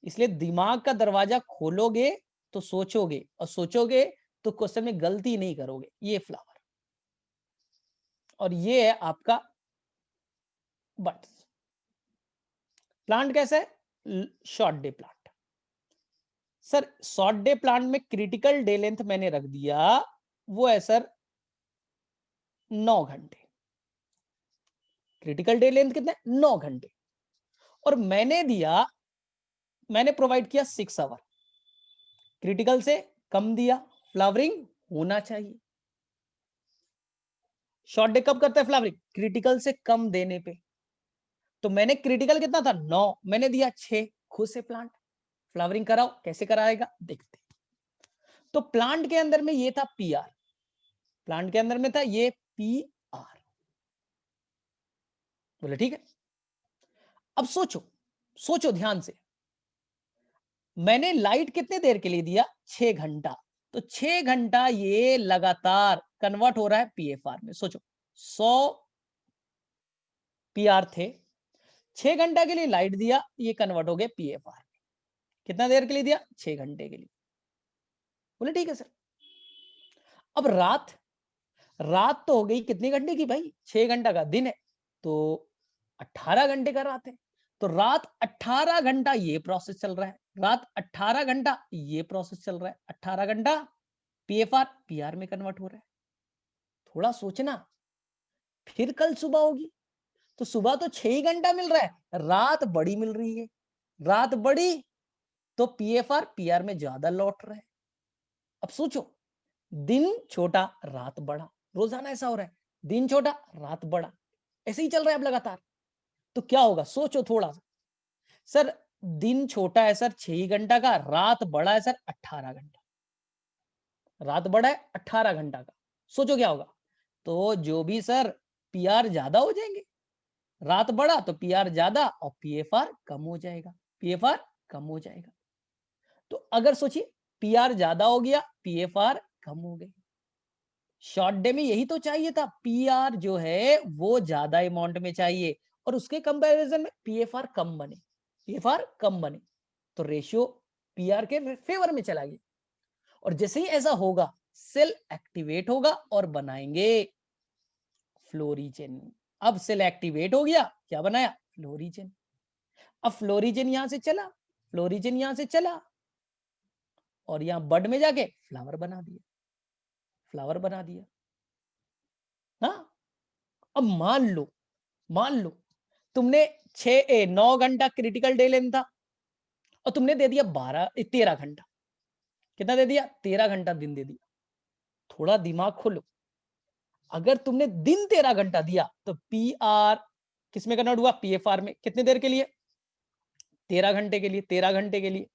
[SPEAKER 1] इसलिए दिमाग का दरवाजा खोलोगे तो सोचोगे, और सोचोगे तो क्वेश्चन में गलती नहीं करोगे। ये फ्लावर और ये है आपका बड्स। प्लांट कैसा है? Short day plant. Sir short day plant में क्रिटिकल डे लेंथ मैंने रख दिया, वो है सर 9 घंटे। क्रिटिकल डे लेंथ कितने? 9 घंटे। और मैंने प्रोवाइड किया 6 आवर। क्रिटिकल से कम दिया, फ्लावरिंग होना चाहिए। शॉर्ट डे कब करता है फ्लावरिंग? क्रिटिकल से कम देने पे। तो मैंने क्रिटिकल कितना था? 9, मैंने दिया 6। खुद से प्लांट फ्लावरिंग कराओ, कैसे कराएगा देखते। तो प्लांट के अंदर में ये था पीआर, प्लांट के अंदर में था ये पीआर। बोले ठीक है। अब सोचो ध्यान से, मैंने लाइट कितने देर के लिए दिया? 6 घंटा। तो 6 घंटा ये लगातार कन्वर्ट हो रहा है पीएफआर में। सोचो 100 पीआर थे, 6 घंटा के लिए लाइट दिया, ये कन्वर्ट हो गया पीएफआर में। कितना देर के लिए दिया? 6 घंटे के लिए। बोले ठीक है सर। अब रात तो हो गई कितनी घंटे की भाई? 6 घंटा का दिन है तो 18 घंटे का रात है। तो रात 18 घंटा ये प्रोसेस चल रहा है, रात 18 घंटा ये प्रोसेस चल रहा है, 18 घंटा पीएफआर पीआर में कन्वर्ट हो रहा है। थोड़ा सोचना, फिर कल सुबह होगी तो सुबह तो 6 ही घंटा मिल रहा है, रात बड़ी मिल रही है, रात बड़ी तो पीएफआर पीआर में ज्यादा लौट रहा है। अब सोचो, दिन छोटा रात बड़ा, रोजाना ऐसा हो रहा है, दिन छोटा रात बड़ा, ऐसे ही चल रहा है अब लगातार। तो क्या होगा? सोचो थोड़ा सा। सर दिन छोटा है सर 6 घंटा का, रात बड़ा है सर 18 घंटा, रात बड़ा है 18 घंटा का। सोचो क्या होगा? तो जो भी सर पीआर ज्यादा हो जाएंगे, रात बड़ा तो पीआर ज्यादा और पीएफआर कम हो जाएगा, पीएफआर कम हो जाएगा। तो अगर सोचिए पीआर ज्यादा हो गया, पीएफआर कम हो गई। शॉर्ट डे में यही तो चाहिए था, पीआर जो है वो ज्यादा अमाउंट में चाहिए और उसके कंपैरिजन में पीएफआर कम बने, पीएफआर कम बने तो रेशियो पीआर के फेवर में चला गया। और जैसे ही ऐसा होगा सेल एक्टिवेट होगा और बनाएंगे फ्लोरीजेन। अब सेल एक्टिवेट हो गया, क्या बनाया? फ्लोरीजेन। अब फ्लोरीजेन यहां से चला, फ्लोरीजेन यहां से चला और यहां बड में जाके फ्लावर बना दिया, फ्लावर बना दिया। हाँ, अब मान लो तुमने 9 घंटा क्रिटिकल डे लेंथ था और तुमने दे दिया 13 घंटा। कितना दे दिया? 13 घंटा दिन दे दिया। थोड़ा दिमाग खोलो, अगर तुमने दिन 13 घंटा दिया तो पीआर किसमें कन्वर्ट हुआ? पीएफआर में। कितने देर के लिए? 13 घंटे के लिए, 13 घंटे के लिए।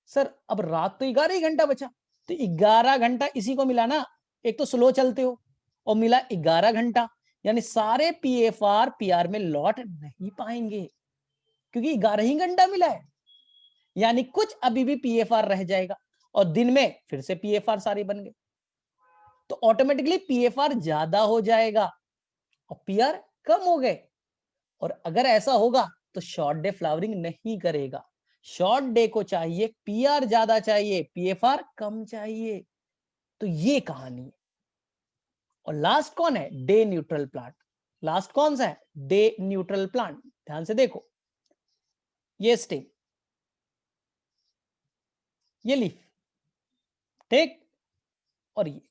[SPEAKER 1] सर अब रात तो 11 ही घंटा बचा, तो 11 घंटा इसी को मिला ना, एक तो स्लो चलते हो और मिला 11 घंटा, यानी सारे पीएफआर पीआर में लौट नहीं पाएंगे क्योंकि 11 ही घंटा मिला है, यानी कुछ अभी भी पीएफआर रह जाएगा और दिन में फिर से पीएफआर सारे बन गए, तो ऑटोमेटिकली पीएफआर ज्यादा हो जाएगा और पीआर कम हो गए। और अगर ऐसा होगा तो शॉर्ट डे फ्लावरिंग नहीं करेगा। शॉर्ट डे को चाहिए पीआर ज्यादा चाहिए, पीएफआर कम चाहिए। तो ये कहानी है। और लास्ट कौन है? Day neutral plant. लास्ट कौन सा है? Day neutral plant. ध्यान से देखो, ये स्टेम, ये लीफ, ठीक, और ये।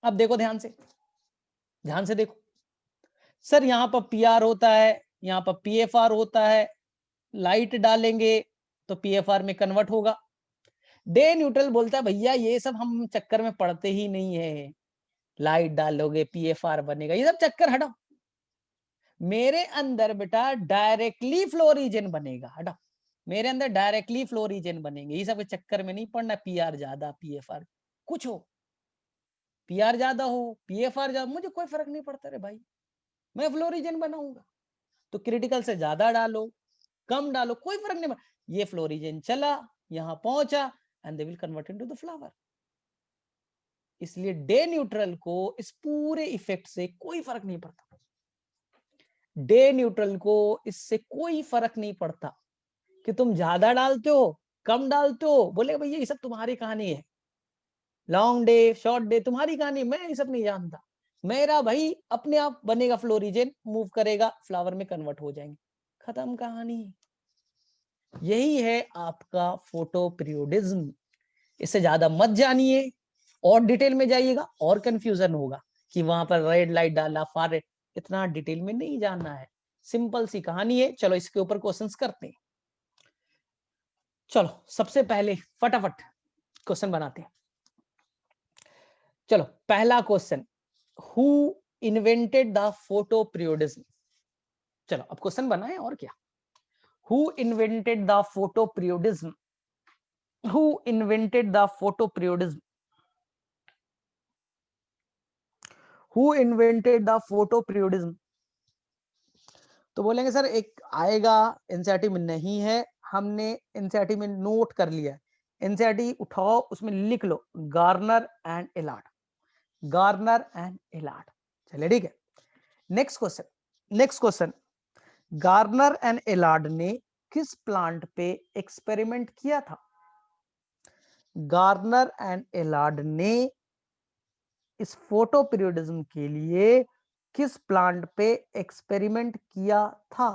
[SPEAKER 1] अब देखो ध्यान से देखो। सर यहां पर पीआर होता है, यहां पर पीएफआर होता है, लाइट डालेंगे तो पीएफआर में कन्वर्ट होगा। डे न्यूट्रल बोलता है भैया ये सब हम चक्कर में पड़ते ही नहीं है, लाइट डालोगे पीएफआर बनेगा, ये सब चक्कर हटाओ, मेरे अंदर बेटा डायरेक्टली फ्लोरीजन बनेगा, हटाओ। मेरे अंदर डायरेक्टली फ्लो रीजन बनेंगे। ये सब के चक्कर में नहीं पड़ना पीआर ज्यादा पीएफआर कुछ हो, पीआर ज्यादा हो पीएफआर ज्यादा, मुझे कोई फर्क नहीं पड़ता रे भाई, मैं फ्लो रीजन बनाऊंगा। तो क्रिटिकल से ज्यादा डालो कम डालो कोई फर्क नहीं पड़ता। ये फ्लो रीजन चला यहां पहुंचा and they will convert into the flower. इसलिए डे न्यूट्रल को इस पूरे इफेक्ट से कोई फर्क नहीं पड़ता। डे न्यूट्रल को इससे कोई फर्क नहीं पड़ता कि तुम ज्यादा डालते हो कम डालते हो, बोले भैया ये सब तुम्हारी कहानी है, लॉन्ग डे शॉर्ट डे तुम्हारी कहानी, मैं ये सब नहीं जानता। मेरा भाई अपने आप बनेगा फ्लो रीजन, मूव करेगा फ्लावर में कन्वर्ट हो जाएंगे, खत्म कहानी। यही है आपका फोटो पीरियोडिज्म। इससे ज्यादा मत जानिए, और डिटेल में जाइएगा और कंफ्यूजन होगा कि वहां पर रेड लाइट डाला फार रेड, इतना डिटेल में नहीं जानना है, सिंपल सी कहानी है। चलो इसके ऊपर क्वेश्चंस करते हैं। चलो सबसे पहले फटाफट क्वेश्चन बनाते हैं। चलो पहला question, who invented the photo periodism. चलो अब क्वेश्चन बनाए और क्या। Who invented the photo periodism, who invented the photo periodism, who invented the photo periodism. तो बोलेंगे सर एक आएगा एनसीईआरटी में नहीं है, हमने एनसीईआरटी में नोट कर लिया है, एनसीईआरटी उठाओ उसमें लिख लो Garner and Allard, Garner and Allard. चलिए ठीक है। Next question, next question, Garner and Allard ने किस प्लांट पे एक्सपेरिमेंट किया था। गार्नर एंड एलार्ड ने इस फोटो पीरियोडिज्म के लिए किस प्लांट पे एक्सपेरिमेंट किया था।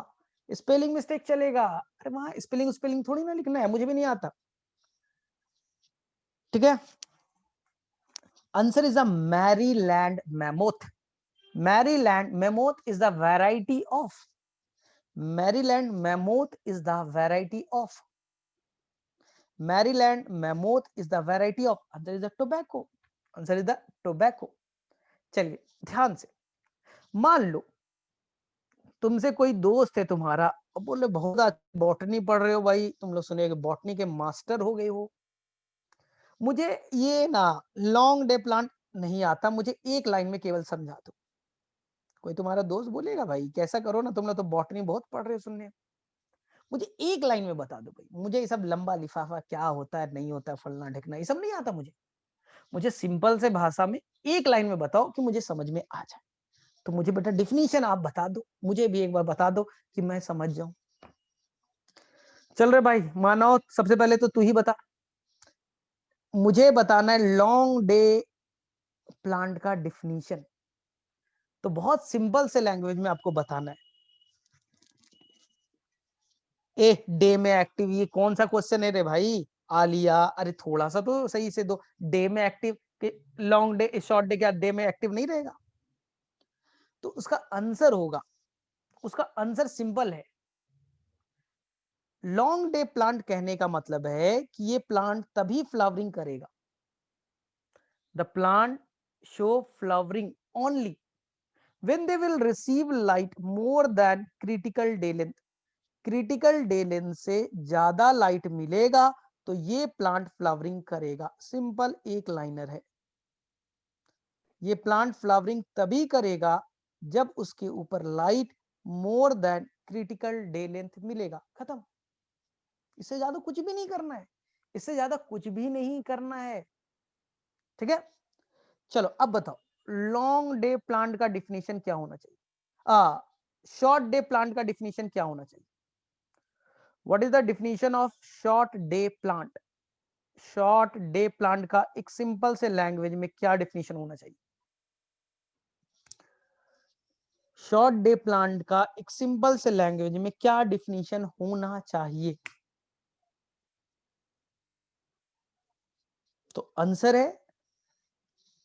[SPEAKER 1] स्पेलिंग मिस्टेक चलेगा, अरे वहां स्पेलिंग स्पेलिंग थोड़ी ना लिखना है, मुझे भी नहीं आता, ठीक है। Answer is the Maryland mammoth. Maryland mammoth is the variety of, Maryland mammoth is the variety of, Maryland mammoth is the variety of, answer is the tobacco, answer is the tobacco. चलिए ध्यान से, मान लो तुमसे कोई दोस्त है तुम्हारा, अब बोले बहुत बॉटनी पढ़ रहे हो भाई, तुम लोग सुने बॉटनी के मास्टर हो गए हो, मुझे ये ना लॉन्ग डे प्लांट नहीं आता, मुझे एक लाइन में केवल समझा दो। कोई तुम्हारा दोस्त बोलेगा भाई कैसा करो ना, तुम लोग तो बॉटनी बहुत पढ़ रहे हो, सुनने मुझे एक लाइन में बता दो भाई, मुझे ये सब लंबा लिफाफा क्या होता है नहीं होता है फलना ढिकना ये सब नहीं आता मुझे, मुझे सिंपल से भाषा में एक लाइन में बताओ कि मुझे समझ में आ जाए। तो मुझे बेटा डिफिनीशन आप बता दो, मुझे भी एक बार बता दो कि मैं समझ जाऊं। चल रहे भाई मानव, सबसे पहले तो तू ही बता, मुझे बताना है लॉन्ग डे प्लांट का डिफिनीशन। तो बहुत सिंपल से लैंग्वेज में आपको बताना है। ए डे में एक्टिव, ये कौन सा क्वेश्चन है रे भाई, आलिया, अरे थोड़ा सा तो सही से दो, डे में active, long day short day क्या डे में एक्टिव नहीं रहेगा। तो उसका आंसर होगा, उसका आंसर सिंपल है, लॉन्ग डे प्लांट कहने का मतलब है कि ये प्लांट तभी फ्लावरिंग करेगा, the plant show flowering only when they will receive light more than critical day length, critical day length से ज्यादा लाइट मिलेगा तो ये प्लांट फ्लावरिंग करेगा, सिंपल एक लाइनर है। ये प्लांट फ्लावरिंग तभी करेगा जब उसके ऊपर light more than critical day length मिलेगा, खत्म। इससे ज्यादा कुछ भी नहीं करना है, इससे ज्यादा कुछ भी नहीं करना है, ठीक है। चलो अब बताओ लॉन्ग डे प्लांट का डिफिनेशन क्या होना चाहिए, शॉर्ट डे प्लांट का डिफिनेशन क्या होना चाहिए। What is the definition of short day plant, short day plant का एक सिंपल से लैंग्वेज में क्या डिफिनेशन होना चाहिए। शॉर्ट डे प्लांट का एक सिंपल से लैंग्वेज में क्या डिफिनेशन होना चाहिए। तो आंसर है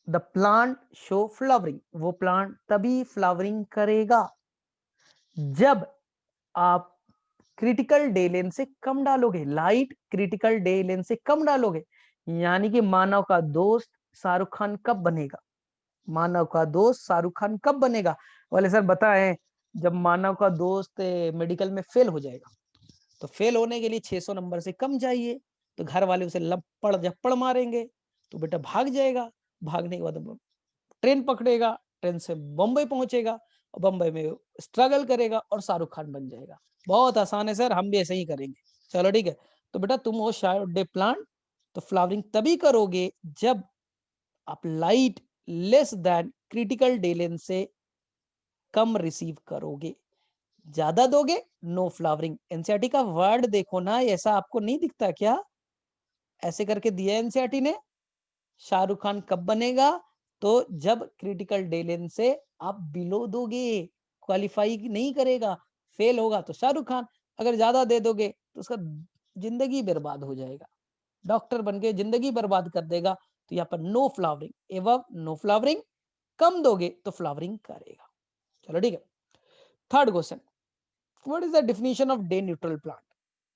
[SPEAKER 1] द प्लांट शो फ्लावरिंग, वो प्लांट तभी फ्लावरिंग करेगा जब आप क्रिटिकल डे लेंथ से कम डालोगे, लाइट क्रिटिकल डे लेंथ से कम डालोगे। यानी कि मानव का दोस्त शाहरुख खान कब बनेगा, मानव का दोस्त शाहरुख खान कब बनेगा। बोले सर बताएं, जब मानव का दोस्त मेडिकल में फेल हो जाएगा, तो फेल होने के लिए 600 नंबर से कम चाहिए, तो घर वाले उसे लपड़ झप्पड़ मारेंगे, तो बेटा भाग जाएगा। भागने के बाद वो ट्रेन पकड़ेगा, ट्रेन से बम्बई पहुंचेगा और बम्बई में स्ट्रगल करेगा और शाहरुख खान बन जाएगा। बहुत आसान है सर, हम भी ऐसे ही करेंगे। चलो ठीक है, तो बेटा तुम हो शार्ट डे प्लांट, तो फ्लावरिंग तभी करोगे जब आप light less than critical day length से कम रिसीव करोगे। ज्यादा दोगे नो फ्लावरिंग। एनसीईआरटी का वर्ड देखो ना, ऐसा आपको नहीं दिखता क्या? ऐसे करके दिया एनसीईआरटी ने। शाहरुख खान कब बनेगा? तो जब क्रिटिकल डे लेंथ से आप बिलो दोगे, क्वालिफाई नहीं करेगा, फेल होगा तो शाहरुख खान। अगर ज्यादा दे दोगे तो उसका जिंदगी बर्बाद हो जाएगा, डॉक्टर बन के जिंदगी बर्बाद कर देगा। तो यहाँ पर नो फ्लावरिंग, एवं नो फ्लावरिंग। कम दोगे तो फ्लावरिंग करेगा। चलो ठीक है, third question, what is the definition of day neutral plant?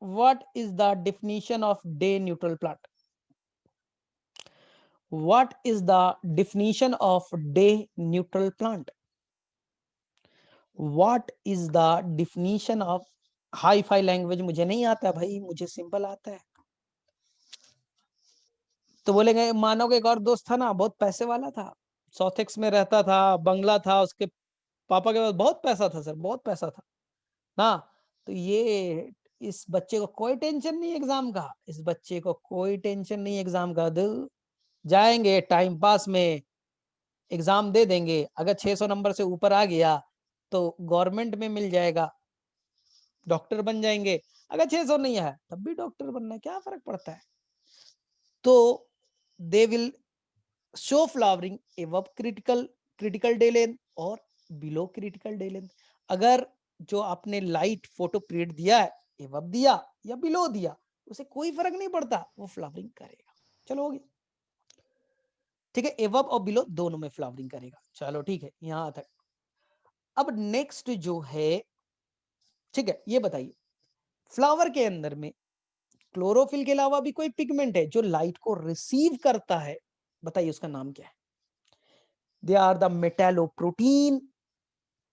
[SPEAKER 1] What is the definition of day neutral plant? What is the definition of day neutral plant? What is the definition of hi fi language मुझे नहीं आता भाई, मुझे simple आता है। तो बोलेंगे, मानो कि एक और दोस्त था ना, बहुत पैसे वाला था, सॉथेक्स में रहता था, बंगला था, उसके पापा के पास बहुत पैसा था सर, बहुत पैसा था ना। तो ये इस बच्चे को कोई टेंशन नहीं एग्जाम का, इस बच्चे को कोई टेंशन नहीं एग्जाम का। जाएंगे टाइम पास में एग्जाम दे देंगे, अगर 600 नंबर से ऊपर आ गया तो गवर्नमेंट में मिल जाएगा, डॉक्टर बन जाएंगे। अगर 600 नहीं है तब भी डॉक्टर बनना है, क्या फर्क पड़ता है। तो दे विल शो फ्लावरिंग एवं क्रिटिकल डे लेंथ और बिलो क्रिटिकल डे लेंथ। अगर जो आपने लाइट फोटो पीरियड दिया है, एवं दिया या बिलो दिया, उसे कोई फर्क नहीं पड़ता, वो फ्लावरिंग करेगा। चलो हो गया, ठीक है, एवं और बिलो दोनों में फ्लावरिंग करेगा। चलो ठीक है, यहां तक। अब नेक्स्ट जो है, ठीक है, ये बताइए, फ्लावर के अंदर में क्लोरोफिल के अलावा भी कोई पिगमेंट है जो लाइट को रिसीव करता है? बताइए उसका नाम क्या है? They are the metalloprotein,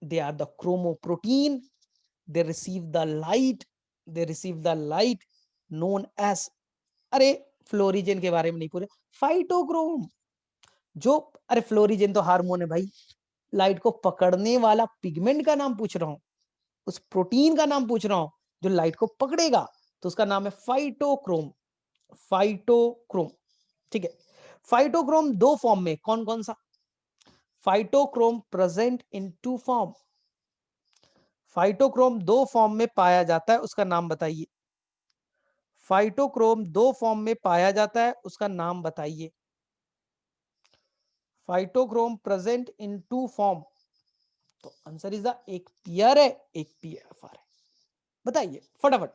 [SPEAKER 1] they are the chromoprotein, they receive the light, they receive the light known as, अरे फ्लोरिजेन के बारे में नहीं पूरे, फाइटोक्रोम। जो, अरे फ्लोरिजेन तो हार्मोन है भाई, लाइट को पकड़ने वाला पिगमेंट का नाम पूछ रहा हूं, उस प्रोटीन का नाम पूछ रहा हूं जो लाइट को पकड़ेगा, तो उसका नाम है फाइटोक्रोम। फाइटोक्रोम, ठीक है। फाइटोक्रोम दो फॉर्म में, कौन कौन सा? Phytochrome present in two form, phytochrome दो फॉर्म में पाया जाता है, उसका नाम बताइए। फाइटोक्रोम दो फॉर्म में पाया जाता है, उसका नाम बताइए। Phytochrome present in two form, तो आंसर इज द, एक पीआर है, एक पीएफआर है। बताइए फटाफट।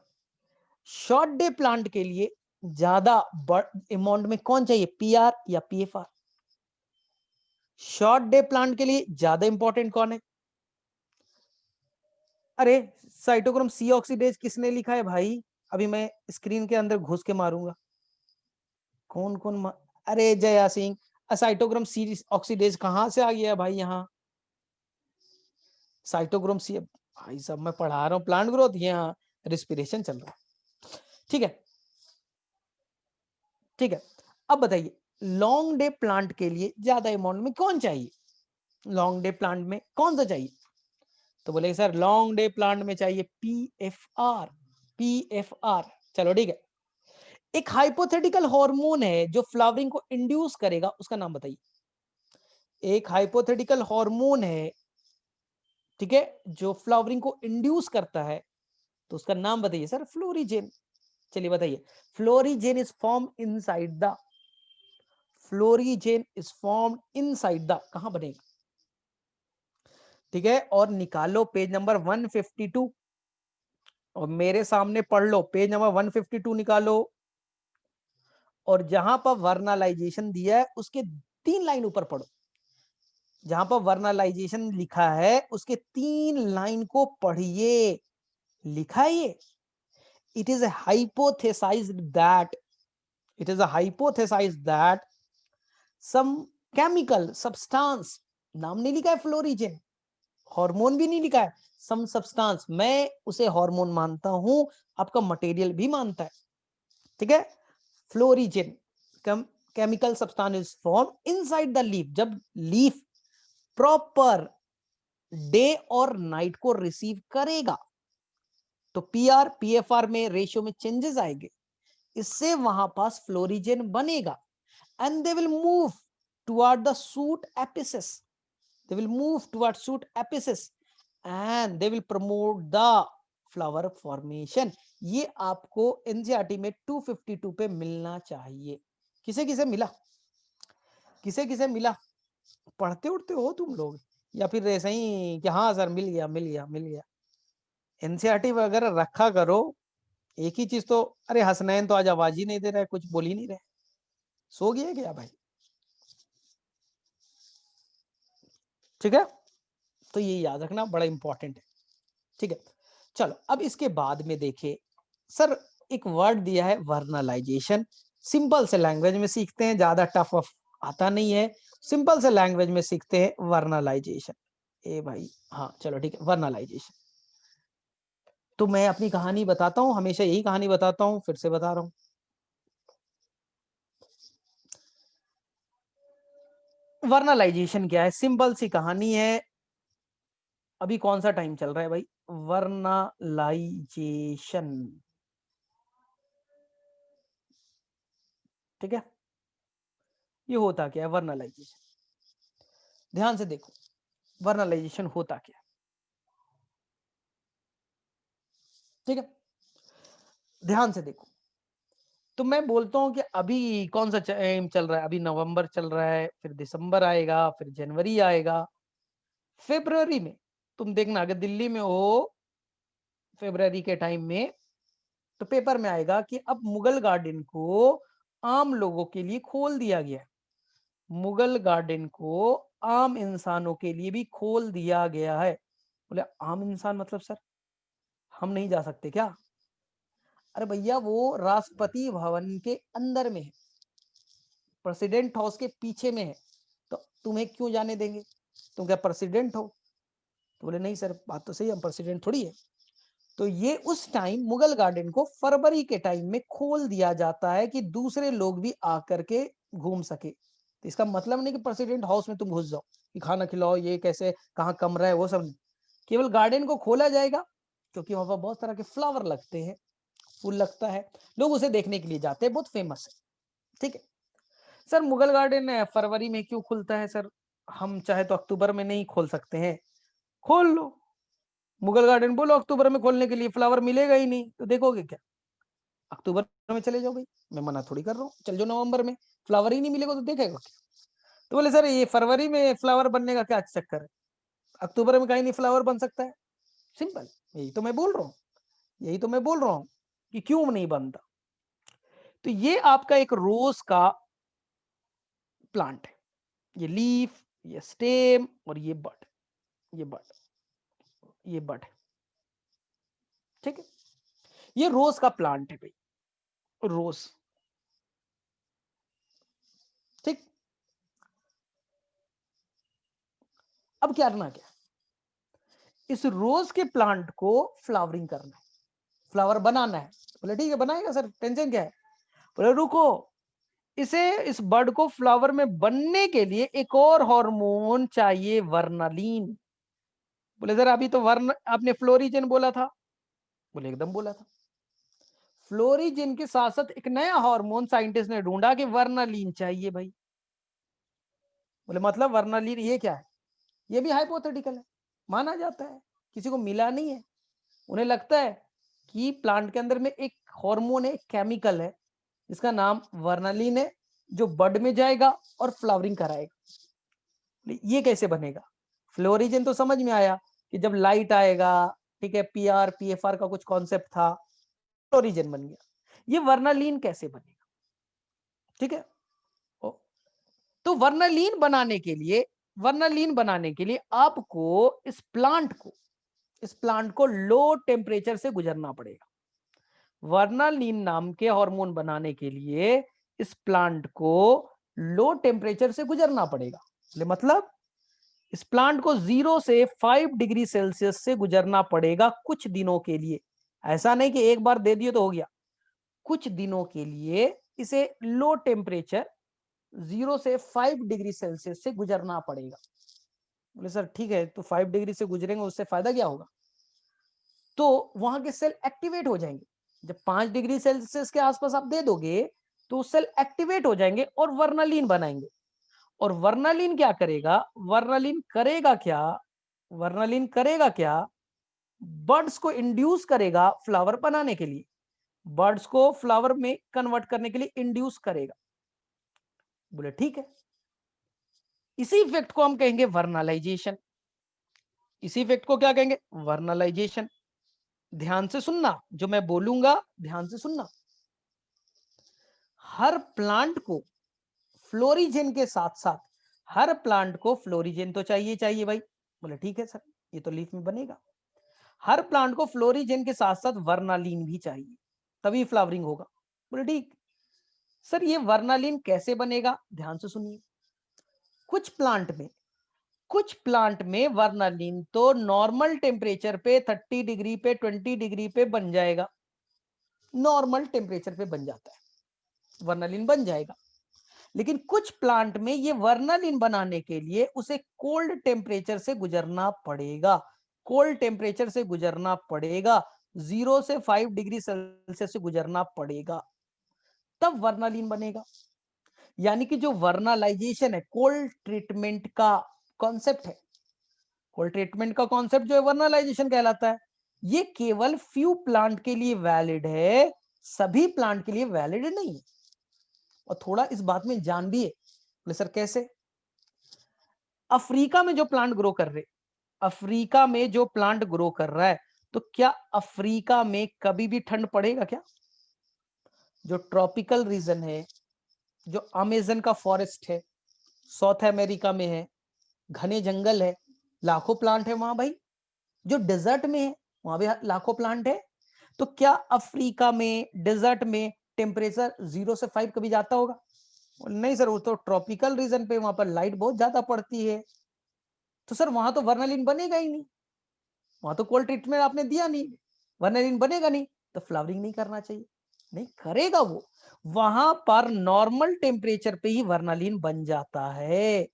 [SPEAKER 1] शॉर्ट डे प्लांट के लिए ज्यादा अमाउंट में कौन चाहिए, पीआर या पीएफआर? शॉर्ट डे प्लांट के लिए ज्यादा इंपॉर्टेंट कौन है? अरे साइटोक्रोम सी ऑक्सीडेज किसने लिखा है भाई? अभी मैं स्क्रीन के अंदर घुस के मारूंगा। कौन कौन अरे Jaya Singh, cytochrome C oxidase कहां से आ गया भाई? यहाँ साइटोक्रोम सी, भाई साहब मैं पढ़ा रहा हूँ प्लांट ग्रोथ, यहाँ रिस्पिरेशन चल रहा है। ठीक है, ठीक है। अब बताइए, लॉन्ग डे प्लांट के लिए ज्यादा अमाउंट में कौन चाहिए? लॉन्ग डे प्लांट में कौन सा चाहिए? तो बोले सर लॉन्ग डे प्लांट में चाहिए पीएफआर, पीएफआर। चलो ठीक है। एक हाइपोथेटिकल हार्मोन है जो फ्लावरिंग को इंड्यूस करेगा, उसका नाम बताइए। एक हाइपोथेटिकल हार्मोन है, ठीक है, जो फ्लावरिंग को इंड्यूस करता है, तो उसका नाम बताइए सर। फ्लोरिजेन। चलिए बताइए, florigen is form inside the, florigen is form inside the, कहां बनेगा? ठीक है, और निकालो पेज नंबर 152 और मेरे सामने पढ़ लो, पेज नंबर 152 निकालो, और जहां पर वर्नालाइजेशन दिया है उसके 3 लाइन ऊपर पढ़ो। जहां पर वर्नालाइजेशन लिखा है उसके 3 लाइन को पढ़िए। लिखा है ये, it is a hypothesized that, it is a hypothesized that some chemical substance, नाम नहीं लिखा है फ्लोरिजेन, हार्मोन भी नहीं लिखा है, सम सब्सटेंस, मैं उसे हार्मोन मानता हूं, आपका मटेरियल भी मानता है, ठीक है। Florigen chemical substance is form inside the leaf, जब लीफ प्रॉपर डे और नाइट को रिसीव करेगा तो पीआर पीएफआर में रेशियो में चेंजेस आएंगे, इससे वहां पास फ्लोरिजन बनेगा and they will move toward the shoot apices, they will move towards shoot apices and they will promote the flower formation। ये आपको एनसीईआरटी में 252 पे मिलना चाहिए। किसे किसे मिला, किसे किसे मिला, पढ़ते उठते हो तुम लोग या फिर ऐसे ही कि हाँ सर मिल गया मिल गया मिल गया। एनसीईआरटी वगैरह रखा करो। एक ही चीज तो, अरे हसनैन तो आज आवाज ही नहीं दे रहा है, कुछ बोल ही नहीं रहे, सो गया क्या भाई? ठीक है, तो ये याद रखना बड़ा इंपॉर्टेंट है, ठीक है। चलो अब इसके बाद में देखे सर, एक वर्ड दिया है वर्नलाइजेशन, सिंपल से लैंग्वेज में सीखते हैं, ज्यादा टफ आता नहीं है, सिंपल से लैंग्वेज में सीखते हैं वर्नलाइजेशन। ए भाई हाँ चलो ठीक है, वर्नलाइजेशन। तो मैं अपनी कहानी बताता हूं, हमेशा यही कहानी बताता हूं, फिर से बता रहा हूं। वर्नलाइजेशन क्या है, सिंपल सी कहानी है। अभी कौन सा टाइम चल रहा है भाई? वर्नलाइजेशन, ठीक है। ये होता क्या है वर्नलाइजेशन? ध्यान से देखो वर्नलाइजेशन होता क्या है, ठीक है। ध्यान से देखो, तो मैं बोलता हूं कि अभी कौन सा टाइम चल रहा है, अभी नवंबर चल रहा है, फिर दिसंबर आएगा, फिर जनवरी आएगा, फरवरी में तुम देखना अगर दिल्ली में हो फरवरी के टाइम में, तो पेपर में आएगा कि अब मुगल गार्डन को आम लोगों के लिए खोल दिया गया है। मुगल गार्डन को आम इंसानों के लिए भी खोल दिया गया है। बोले आम इंसान मतलब सर हम नहीं जा सकते क्या? अरे भैया वो राष्ट्रपति भवन के अंदर में है, प्रेसिडेंट हाउस के पीछे में है, तो तुम्हें क्यों जाने देंगे? तुम क्या प्रेसिडेंट हो? तो बोले नहीं सर बात तो सही, हम प्रेसिडेंट थोड़ी है। तो ये उस टाइम मुगल गार्डन को फरवरी के टाइम में खोल दिया जाता है कि दूसरे लोग भी आकर के घूम सके। तो इसका मतलब नहीं कि प्रेसिडेंट हाउस में तुम घुस जाओ कि खाना खिलाओ, ये कैसे कहाँ कमरा है वो सब नहीं। केवल गार्डन को खोला जाएगा क्योंकि वहां पर बहुत तरह के फ्लावर लगते हैं, फूल लगता है, लोग उसे देखने के लिए जाते हैं, बहुत फेमस है, ठीक है। सर मुगल गार्डन फरवरी में क्यों खुलता है सर? हम चाहे तो अक्टूबर में नहीं खोल सकते हैं? खोल लो, मुगल गार्डन बोलो अक्टूबर में खोलने के लिए, फ्लावर मिलेगा ही नहीं तो देखोगे क्या? अक्टूबर में चले जाओ भाई, मैं मना थोड़ी कर रहा हूँ, चल जाओ नवंबर में, फ्लावर ही नहीं मिलेगा तो देखेगा क्या? तो बोले सर ये फरवरी में फ्लावर बनने का क्या चक्कर है, अक्टूबर में कहीं नहीं फ्लावर बन सकता है? सिंपल, यही तो मैं बोल रहा हूँ, यही तो मैं बोल रहा हूँ कि क्यों नहीं बनता। तो ये आपका एक रोज का प्लांट है, ये लीफ, ये स्टेम और ये बड, ये बड, ये बड है, ठीक है। ये रोज का प्लांट है भाई, रोज, ठीक। अब क्या करना, क्या इस रोज के प्लांट को फ्लावरिंग करना है, फ्लावर बनाना है। बोले ठीक है बनाएगा सर, टेंशन क्या है? बोले रुको, इसे इस बर्ड को फ्लावर में बनने के लिए एक और हार्मोन चाहिए, वर्नालीन। बोले सर अभी तो वर्ण आपने फ्लोरिजन बोला था। बोले एकदम बोला था। फ्लोरिजिन के साथ साथ एक नया हार्मोन साइंटिस्ट ने ढूंढा कि वर्नालीन चाहिए भाई। बोले मतलब वर्नालीन ये क्या है? ये भी हाइपोथेटिकल है, माना जाता है, किसी को मिला नहीं है। उन्हें लगता है कि प्लांट के अंदर में एक हार्मोन है, केमिकल है जिसका नाम वर्नालीन है, जो बड में जाएगा और फ्लावरिंग कराएगा। ये कैसे बनेगा? फ्लोरिजन तो समझ में आया कि जब लाइट आएगा, ठीक है, पीआर पीएफआर का कुछ कॉन्सेप्ट था, फ्लोरिजन बन गया। ये वर्नालीन कैसे बनेगा? ठीक है। तो वर्नालीन बनाने के लिए आपको इस प्लांट को, इस प्लांट को लो टेम्परेचर से गुजरना पड़ेगा। वर्नालीन नाम के हार्मोन बनाने के लिए इस प्लांट को लो टेम्परेचर से गुजरना पड़ेगा। मतलब इस प्लांट को 0 से 5 डिग्री सेल्सियस से गुजरना पड़ेगा कुछ दिनों के लिए। ऐसा नहीं कि एक बार दे दिए तो हो गया, कुछ दिनों के लिए इसे लो टेम्परेचर 0 से 5 डिग्री सेल्सियस से गुजरना पड़ेगा। बोले सर ठीक है, तो 5 डिग्री से गुजरेंगे उससे फायदा क्या होगा? तो वहां के सेल एक्टिवेट हो जाएंगे। जब 5 डिग्री सेल्सियस के आसपास आप दे दोगे तो सेल एक्टिवेट हो जाएंगे और वर्नालीन बनाएंगे। और वर्नालीन क्या करेगा? वर्नालीन करेगा क्या? वर्नालीन करेगा क्या? बर्ड्स को इंड्यूस करेगा फ्लावर बनाने के लिए, बर्ड्स को फ्लावर में कन्वर्ट करने के लिए इंड्यूस करेगा। बोले ठीक है, इसी इफेक्ट को हम कहेंगे वर्नालाइजेशन। इसी इफेक्ट को क्या कहेंगे? वर्नालाइजेशन। ध्यान से सुनना, जो मैं बोलूंगा ध्यान से सुनना। हर प्लांट को फ्लोरिजेन के साथ साथ, हर प्लांट को फ्लोरिजेन तो चाहिए चाहिए भाई। बोले ठीक है सर, ये तो लीफ में बनेगा। हर प्लांट को फ्लोरिजेन के साथ साथ वर्नालीन भी चाहिए, तभी फ्लावरिंग होगा। बोले ठीक सर, ये वर्नालीन कैसे बनेगा? ध्यान से सुनिए। कुछ प्लांट में, कुछ प्लांट में वर्नालीन तो नॉर्मल टेम्परेचर पे 30 डिग्री पे 20 डिग्री पे बन जाएगा, नॉर्मल टेम्परेचर पे बन जाता है, वर्नालीन बन जाएगा। लेकिन कुछ प्लांट में ये वर्नालीन बनाने के लिए उसे कोल्ड टेम्परेचर से गुजरना पड़ेगा, कोल्ड टेम्परेचर से गुजरना पड़ेगा, 0 से 5 डिग्री सेल्सियस से गुजरना पड़ेगा, तब वर्नालीन बनेगा। यानी कि जो वर्नालाइजेशन है, कोल्ड ट्रीटमेंट का कॉन्सेप्ट है, कोल्ड ट्रीटमेंट का कॉन्सेप्ट जो है वर्नालाइजेशन कहलाता है। ये केवल फ्यू प्लांट के लिए वैलिड है, सभी प्लांट के लिए वैलिड नहीं है। और थोड़ा इस बात में जान भी है। बोले सर कैसे? अफ्रीका में जो प्लांट ग्रो कर रहे, अफ्रीका में जो प्लांट ग्रो कर रहा है, तो क्या अफ्रीका में कभी भी ठंड पड़ेगा क्या? जो ट्रॉपिकल रीजन है, जो अमेजन का फॉरेस्ट है, साउथ अमेरिका में है, घने जंगल है, लाखों प्लांट है वहां भाई। जो डेजर्ट में है वहां भी लाखों प्लांट है। तो क्या अफ्रीका में डेजर्ट में टेम्परेचर 0 से 5 कभी जाता होगा? नहीं सर, वो तो ट्रॉपिकल रीजन पे, वहां पर लाइट बहुत ज्यादा पड़ती है। तो सर वहां तो वर्नालीन बनेगा ही नहीं, वहां तो कोल्ड ट्रीटमेंट आपने दिया नहीं, वर्नालीन बनेगा नहीं, तो फ्लावरिंग नहीं करना चाहिए। नहीं करेगा वो, वहां पर नॉर्मल टेम्परेचर पे ही वर्नालीन बन जाता है।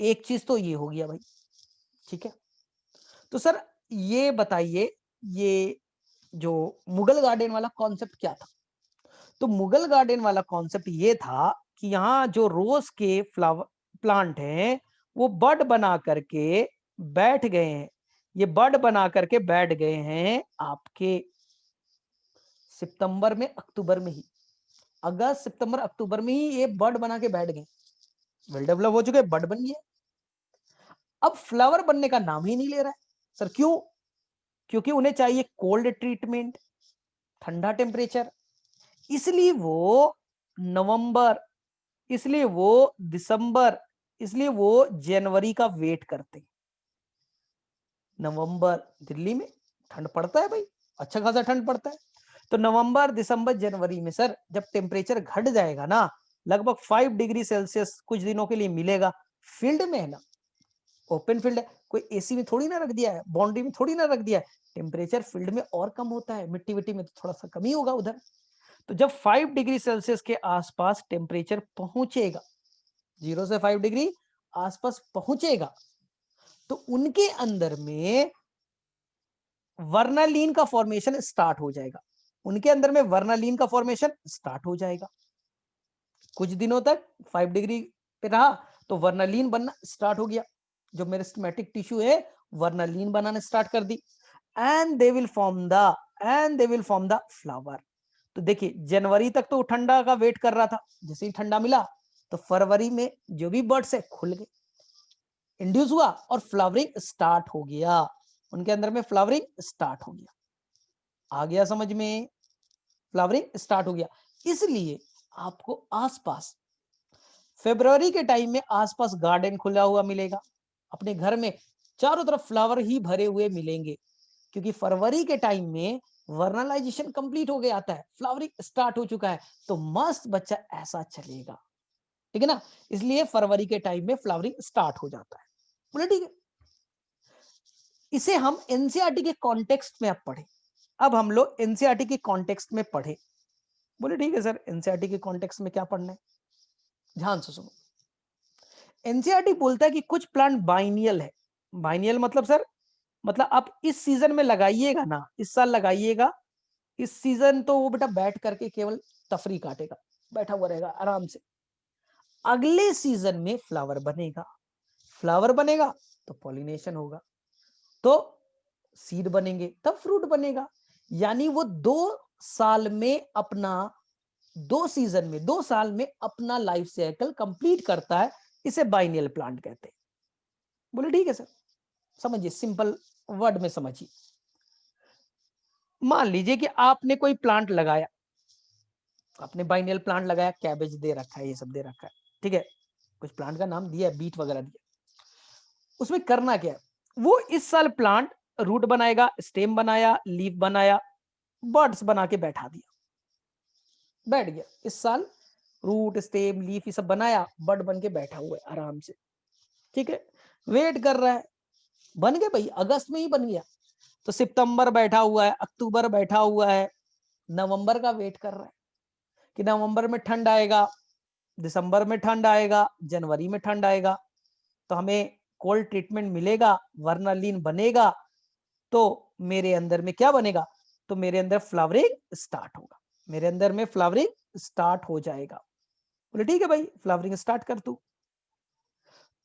[SPEAKER 1] एक चीज तो ये हो गया भाई, ठीक है। तो सर ये बताइए, ये जो मुगल गार्डन वाला कॉन्सेप्ट क्या था? तो मुगल गार्डन वाला कॉन्सेप्ट ये था कि यहाँ जो रोज के फ्लावर प्लांट हैं वो बड बना करके बैठ गए हैं, ये बड बना करके बैठ गए हैं आपके सितंबर में अक्टूबर में ही, अगस्त सितंबर अक्टूबर में ही ये बड बना के बैठ गए, वेल डेवलप हो चुके, बड बन गए। अब फ्लावर बनने का नाम ही नहीं ले रहा है। सर क्यों? क्योंकि उन्हें चाहिए कोल्ड ट्रीटमेंट, ठंडा टेम्परेचर। इसलिए वो नवंबर, इसलिए वो दिसंबर, इसलिए वो जनवरी का वेट करते। नवंबर दिल्ली में ठंड पड़ता है भाई, अच्छा खासा ठंड पड़ता है। तो नवंबर दिसंबर जनवरी में सर जब टेम्परेचर घट जाएगा ना, लगभग 5 डिग्री सेल्सियस कुछ दिनों के लिए मिलेगा, फील्ड में है ना, ओपन फील्ड है, कोई एसी में थोड़ी ना रख दिया है, बाउंड्री में थोड़ी ना रख दिया है, टेम्परेचर फील्ड में और कम होता है, मिट्टी विट्टी में तो थोड़ा सा कमी होगा उधर। तो जब 5 डिग्री सेल्सियस के आसपास टेम्परेचर पहुंचेगा, 0 से 5 डिग्री आसपास पहुंचेगा, तो उनके अंदर में वर्नालीन का फॉर्मेशन स्टार्ट हो जाएगा, उनके अंदर में वर्नालीन का फॉर्मेशन स्टार्ट हो जाएगा। कुछ दिनों तक 5 डिग्री पे रहा तो वर्नालीन बनना स्टार्ट हो गया, जो मेरिस्टेमेटिक टिश्यू है वर्नालीन बनाना स्टार्ट कर दी, and they will form the, and they will form the flower. तो देखिए जनवरी तक तो ठंडा का वेट कर रहा था, जैसे ही ठंडा मिला तो फरवरी में जो भी बर्ड्स है खुल गए, इंड्यूस हुआ और फ्लावरिंग स्टार्ट हो गया, उनके अंदर में फ्लावरिंग स्टार्ट हो गया। आ गया समझ में? फ्लावरिंग स्टार्ट हो गया। इसलिए आपको आसपास फरवरी के टाइम में आसपास गार्डन खुला हुआ मिलेगा, अपने घर में चारों तरफ फ्लावर ही भरे हुए मिलेंगे, क्योंकि फरवरी के टाइम में वर्नलाइजेशन कंप्लीट हो गया आता है, फ्लावरिंग स्टार्ट हो चुका है, तो मस्त बच्चा ऐसा चलेगा, ठीक है ना। इसलिए फरवरी के टाइम में फ्लावरिंग स्टार्ट हो जाता है। बोले ठीक है। इसे हम एनसीईआरटी के कॉन्टेक्स्ट में अब पढ़े। अब हम लोग एनसीईआरटी के कॉन्टेक्स्ट में पढ़े। बोले ठीक है सर, एनसीईआरटी के कॉन्टेक्स्ट में क्या पढ़ना है, ध्यान से सुनो। एनसीईआरटी बोलता है कि कुछ प्लांट बाइनियल है। बाइनियल मतलब सर, मतलब आप इस सीजन में लगाइएगा ना, इस साल लगाइएगा, इस सीजन तो वो बेटा बैठ करके केवल तफरी काटेगा, बैठा हुआ रहेगा आराम से। अगले सीजन में फ्लावर बनेगा, फ्लावर बनेगा तो पॉलिनेशन होगा, तो सीड बनेंगे, तब फ्रूट बनेगा। यानी वो 2 साल में अपना, 2 सीजन में, 2 साल में अपना लाइफ साइकिल कंप्लीट करता है। इसे बाइनियल प्लांट कहते हैं। बोले ठीक है सर, समझिए, सिंपल वर्ड में समझिए। मान लीजिए कि आपने कोई प्लांट लगाया, आपने बाइनियल प्लांट लगाया, कैबेज दे रखा है, ये सब दे रखा है, ठीक है, कुछ प्लांट का नाम दिया, बीट वगैरह दिया। उसमें करना क्या है, वो इस साल प्लांट रूट बनाएगा, स्टेम बनाया, लीफ बनाया, बर्ड्स बना के बैठा दिया, बैठ गया इस साल, रूट स्टेम लीफ ये सब बनाया, बर्ड बन के बैठा हुआ है आराम से, ठीक है। वेट कर रहा है, बन गए भाई, अगस्त में ही बन गया, तो सितंबर बैठा हुआ है, अक्टूबर बैठा हुआ है, नवंबर का वेट कर रहा है कि नवंबर में ठंड आएगा, दिसंबर में ठंड आएगा, जनवरी में ठंड आएगा, तो हमें कोल्ड ट्रीटमेंट मिलेगा, वर्नालीन बनेगा, तो मेरे अंदर में क्या बनेगा, तो मेरे अंदर फ्लावरिंग स्टार्ट होगा, मेरे अंदर में फ्लावरिंग स्टार्ट हो जाएगा। बोले ठीक है भाई, फ्लावरिंग स्टार्ट कर तू।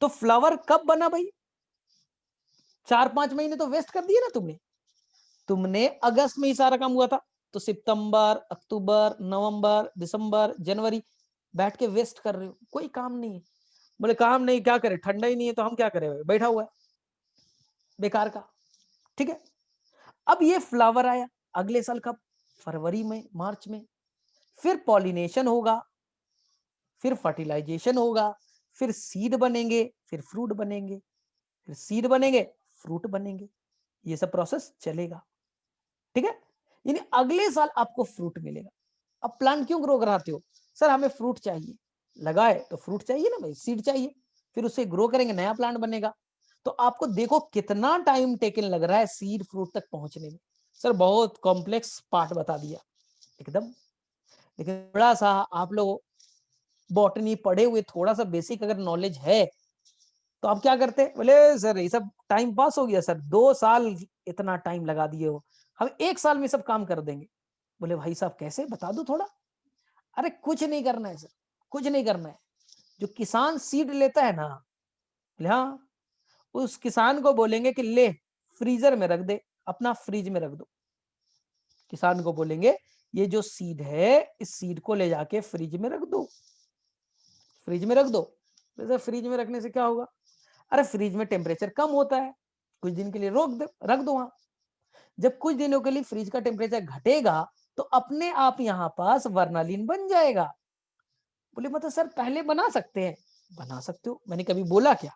[SPEAKER 1] तो फ्लावर कब बना भाई, 4-5 महीने तो वेस्ट कर दिए ना तुमने। तुमने अगस्त में ही सारा काम हुआ था, तो सितंबर, अक्टूबर, नवंबर, दिसंबर, जनवरी बैठ के वेस्ट कर रहे हो, कोई काम नहीं है। बोले काम नहीं, क्या करे, ठंडा ही नहीं है, तो हम क्या करें, बैठा हुआ है बेकार का, ठीक है। अब ये फ्लावर आया अगले साल कब, फरवरी में, मार्च में, फिर पॉलिनेशन होगा, फिर फर्टिलाइजेशन होगा, फिर सीड बनेंगे, फिर फ्रूट बनेंगे, फिर सीड बनेंगे, फ्रूट बनेंगे, ये सब प्रोसेस चलेगा, ठीक है। यानी अगले साल आपको फ्रूट मिलेगा। अब प्लांट क्यों ग्रो कराते हो, सर हमें फ्रूट चाहिए, लगाए तो फ्रूट चाहिए ना भाई, सीड चाहिए, फिर उसे ग्रो करेंगे, नया प्लांट बनेगा। तो आपको देखो कितना टाइम टेकन लग रहा है सीड फ्रूट तक पहुंचने में। सर बहुत कॉम्प्लेक्स पार्ट बता दिया एकदम, लेकिन थोड़ा सा आप लोग बॉटनी पढ़े हुए, थोड़ा सा बेसिक अगर नॉलेज है, तो आप क्या करते, बोले सर ये सब टाइम पास हो गया सर, 2 साल इतना टाइम लगा दिए हो, हम 1 साल में सब काम कर देंगे। बोले भाई साहब कैसे, बता दो थोड़ा। अरे कुछ नहीं करना है सर, कुछ नहीं करना है। जो किसान सीड लेता है ना, बोले हाँ, उस किसान को बोलेंगे कि ले फ्रीजर में रख दे, अपना फ्रिज में रख दो। किसान को बोलेंगे ये जो सीड है, इस सीड को ले जाके फ्रिज में रख दो, फ्रिज में रख दो। सर फ्रिज में रखने से क्या होगा, अरे फ्रिज में टेम्परेचर कम होता है, कुछ दिन के लिए रोक दे, रख दो वहां। जब कुछ दिनों के लिए फ्रिज का टेम्परेचर घटेगा, तो अपने आप यहाँ पास वर्नालीन बन जाएगा। बोले मतलब सर पहले बना सकते हैं, बना सकते हो, मैंने कभी बोला क्या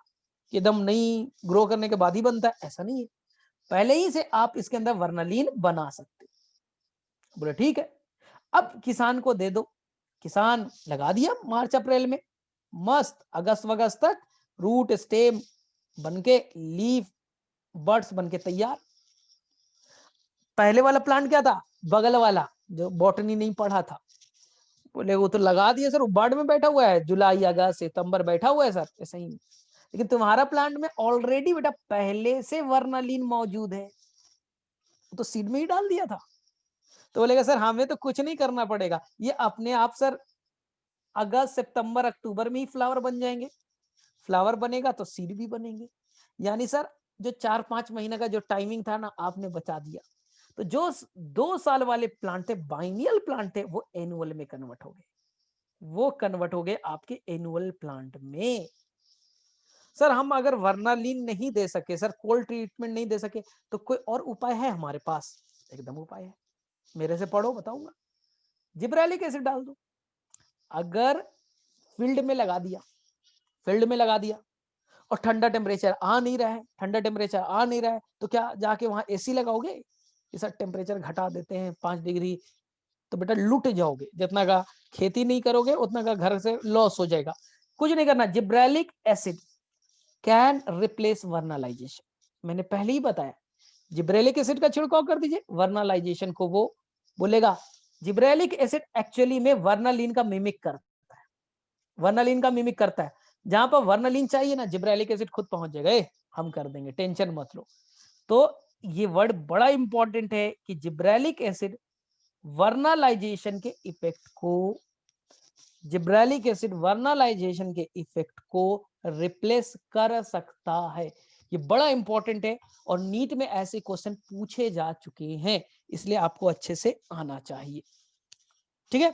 [SPEAKER 1] कि एकदम नहीं ग्रो करने के बाद ही बनता है, ऐसा नहीं है, पहले ही से आप इसके अंदर वर्नालीन बना सकते हो। बोले ठीक है, अब किसान को दे दो, किसान लगा दिया मार्च अप्रैल में, मस्त अगस्त वगस्त तक रूट स्टेम बनके, लीफ बर्ड्स बनके तैयार। पहले वाला प्लांट क्या था, बगल वाला जो बॉटनी नहीं पढ़ा था, बोले वो तो लगा दिया सर, वो बर्ड में बैठा हुआ है, जुलाई अगस्त सितंबर बैठा हुआ है सर, ऐसा ही। लेकिन तुम्हारा प्लांट में ऑलरेडी बेटा पहले से वर्नालीन मौजूद है, तो सीड में ही डाल दिया था। तो बोलेगा सर हमें तो कुछ नहीं करना पड़ेगा, ये अपने आप सर अगस्त सितंबर अक्टूबर में ही फ्लावर बन जाएंगे, फ्लावर बनेगा तो सीड भी बनेंगे। यानी सर जो 4-5 महीने का जो टाइमिंग था ना, आपने बचा दिया। तो जो 2 साल वाले प्लांट थे, बाइनियल प्लांट थे, वो एनुअल में कन्वर्ट हो गए, वो कन्वर्ट हो गए आपके एनुअल प्लांट में। सर हम अगर वर्नालीन नहीं दे सके, सर कोल्ड ट्रीटमेंट नहीं दे सके, तो कोई और उपाय है हमारे पास, एकदम उपाय है, मेरे से पढ़ो बताऊंगा। जिब्रेलिक एसिड डाल दो, अगर फील्ड में लगा दिया, फील्ड में लगा दिया और ठंडा टेम्परेचर आ नहीं रहा है, ठंडा टेम्परेचर आ नहीं रहा है, तो क्या जाके वहां एसी लगाओगे, सर टेम्परेचर घटा देते हैं 5 डिग्री, तो बेटा लुट जाओगे, जितना का खेती नहीं करोगे उतना का घर से लॉस हो जाएगा। कुछ नहीं करना, gibberellic acid can replace vernalization. मैंने पहले ही बताया, जिब्रेलिक एसिड का छिड़काव कर दीजिए, वर्नलाइजेशन को वो बोलेगा। जिब्रेलिक एसिड एक्चुअली में वर्नालिन का मिमिक करता है, वर्नालिन का मिमिक करता है। जहां पर वर्नालिन चाहिए ना, जिब्रेलिक एसिड खुद पहुंच जाएगा, हम कर देंगे, टेंशन मत लो। तो ये वर्ड बड़ा इंपॉर्टेंट है कि जिब्रेलिक एसिड वर्नलाइजेशन के इफेक्ट को, जिब्रेलिक एसिड वर्नलाइजेशन के इफेक्ट को रिप्लेस कर सकता है। ये बड़ा इंपॉर्टेंट है और नीट में ऐसे क्वेश्चन पूछे जा चुके हैं, इसलिए आपको अच्छे से आना चाहिए। ठीक है,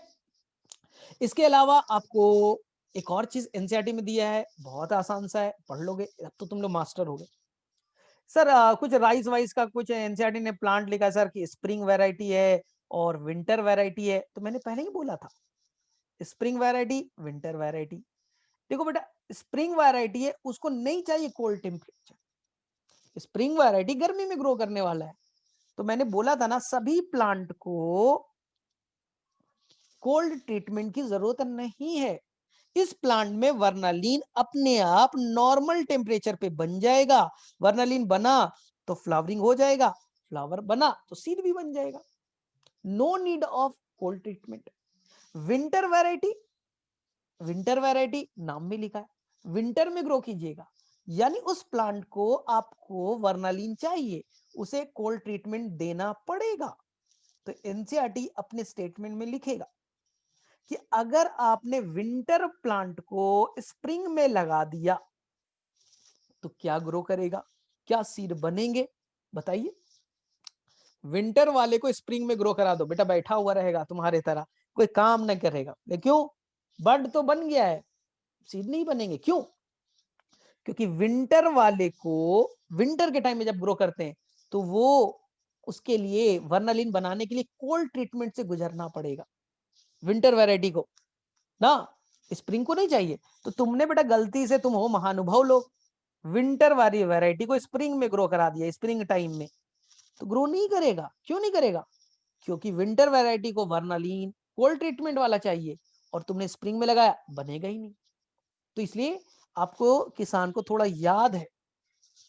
[SPEAKER 1] इसके अलावा आपको एक और चीज एनसीईआरटी में दिया है, बहुत आसान सा है, पढ़ लोगे अब तो तुम लोग मास्टर हो गए। सर कुछ राइस वाइस का कुछ एनसीईआरटी ने प्लांट लिखा सर कि स्प्रिंग वैरायटी है और विंटर वैरायटी है, तो मैंने पहले ही बोला था स्प्रिंग वैरायटी विंटर वैरायटी। देखो बेटा, स्प्रिंग वैरायटी है, उसको नहीं चाहिए कोल्ड टेम्परेचर, स्प्रिंग वैरायटी गर्मी में ग्रो करने वाला है। तो मैंने बोला था ना, सभी प्लांट को कोल्ड ट्रीटमेंट की जरूरत नहीं है। इस प्लांट में वर्नालीन अपने आप नॉर्मल टेम्परेचर पे बन जाएगा, वर्नालीन बना तो फ्लावरिंग हो जाएगा, फ्लावर बना तो सीड भी बन जाएगा, no need of cold treatment. Winter variety, winter variety नाम में लिखा है, विंटर में ग्रो कीजिएगा, यानी उस प्लांट को आपको वर्नालीन चाहिए, उसे कोल्ड ट्रीटमेंट देना पड़ेगा। तो एनसीईआरटी अपने स्टेटमेंट में लिखेगा कि अगर आपने विंटर प्लांट को स्प्रिंग में लगा दिया तो क्या ग्रो करेगा, क्या सीड बनेंगे, बताइए। विंटर वाले को स्प्रिंग में ग्रो करा दो, बेटा बैठा हुआ रहेगा तुम्हारे तरह, कोई काम नहीं करेगा। क्यों? बड तो बन गया है, सीड नहीं बनेंगे। क्यों? क्योंकि विंटर वाले को विंटर के टाइम में जब ग्रो करते हैं तो वो उसके लिए वर्नालिन बनाने के लिए कोल्ड ट्रीटमेंट से गुजरना पड़ेगा, विंटर वैरायटी को ना, स्प्रिंग को नहीं चाहिए। तो तुमने बेटा गलती से, तुम हो महानुभव लोग, विंटर वाली वैरायटी को स्प्रिंग में ग्रो करा दिया, स्प्रिंग टाइम में, तो ग्रो नहीं करेगा। क्यों नहीं करेगा? क्योंकि विंटर वैरायटी को वर्नालीन कोल्ड ट्रीटमेंट वाला चाहिए और तुमने स्प्रिंग में लगाया, बनेगा ही नहीं। तो इसलिए आपको किसान को थोड़ा याद है,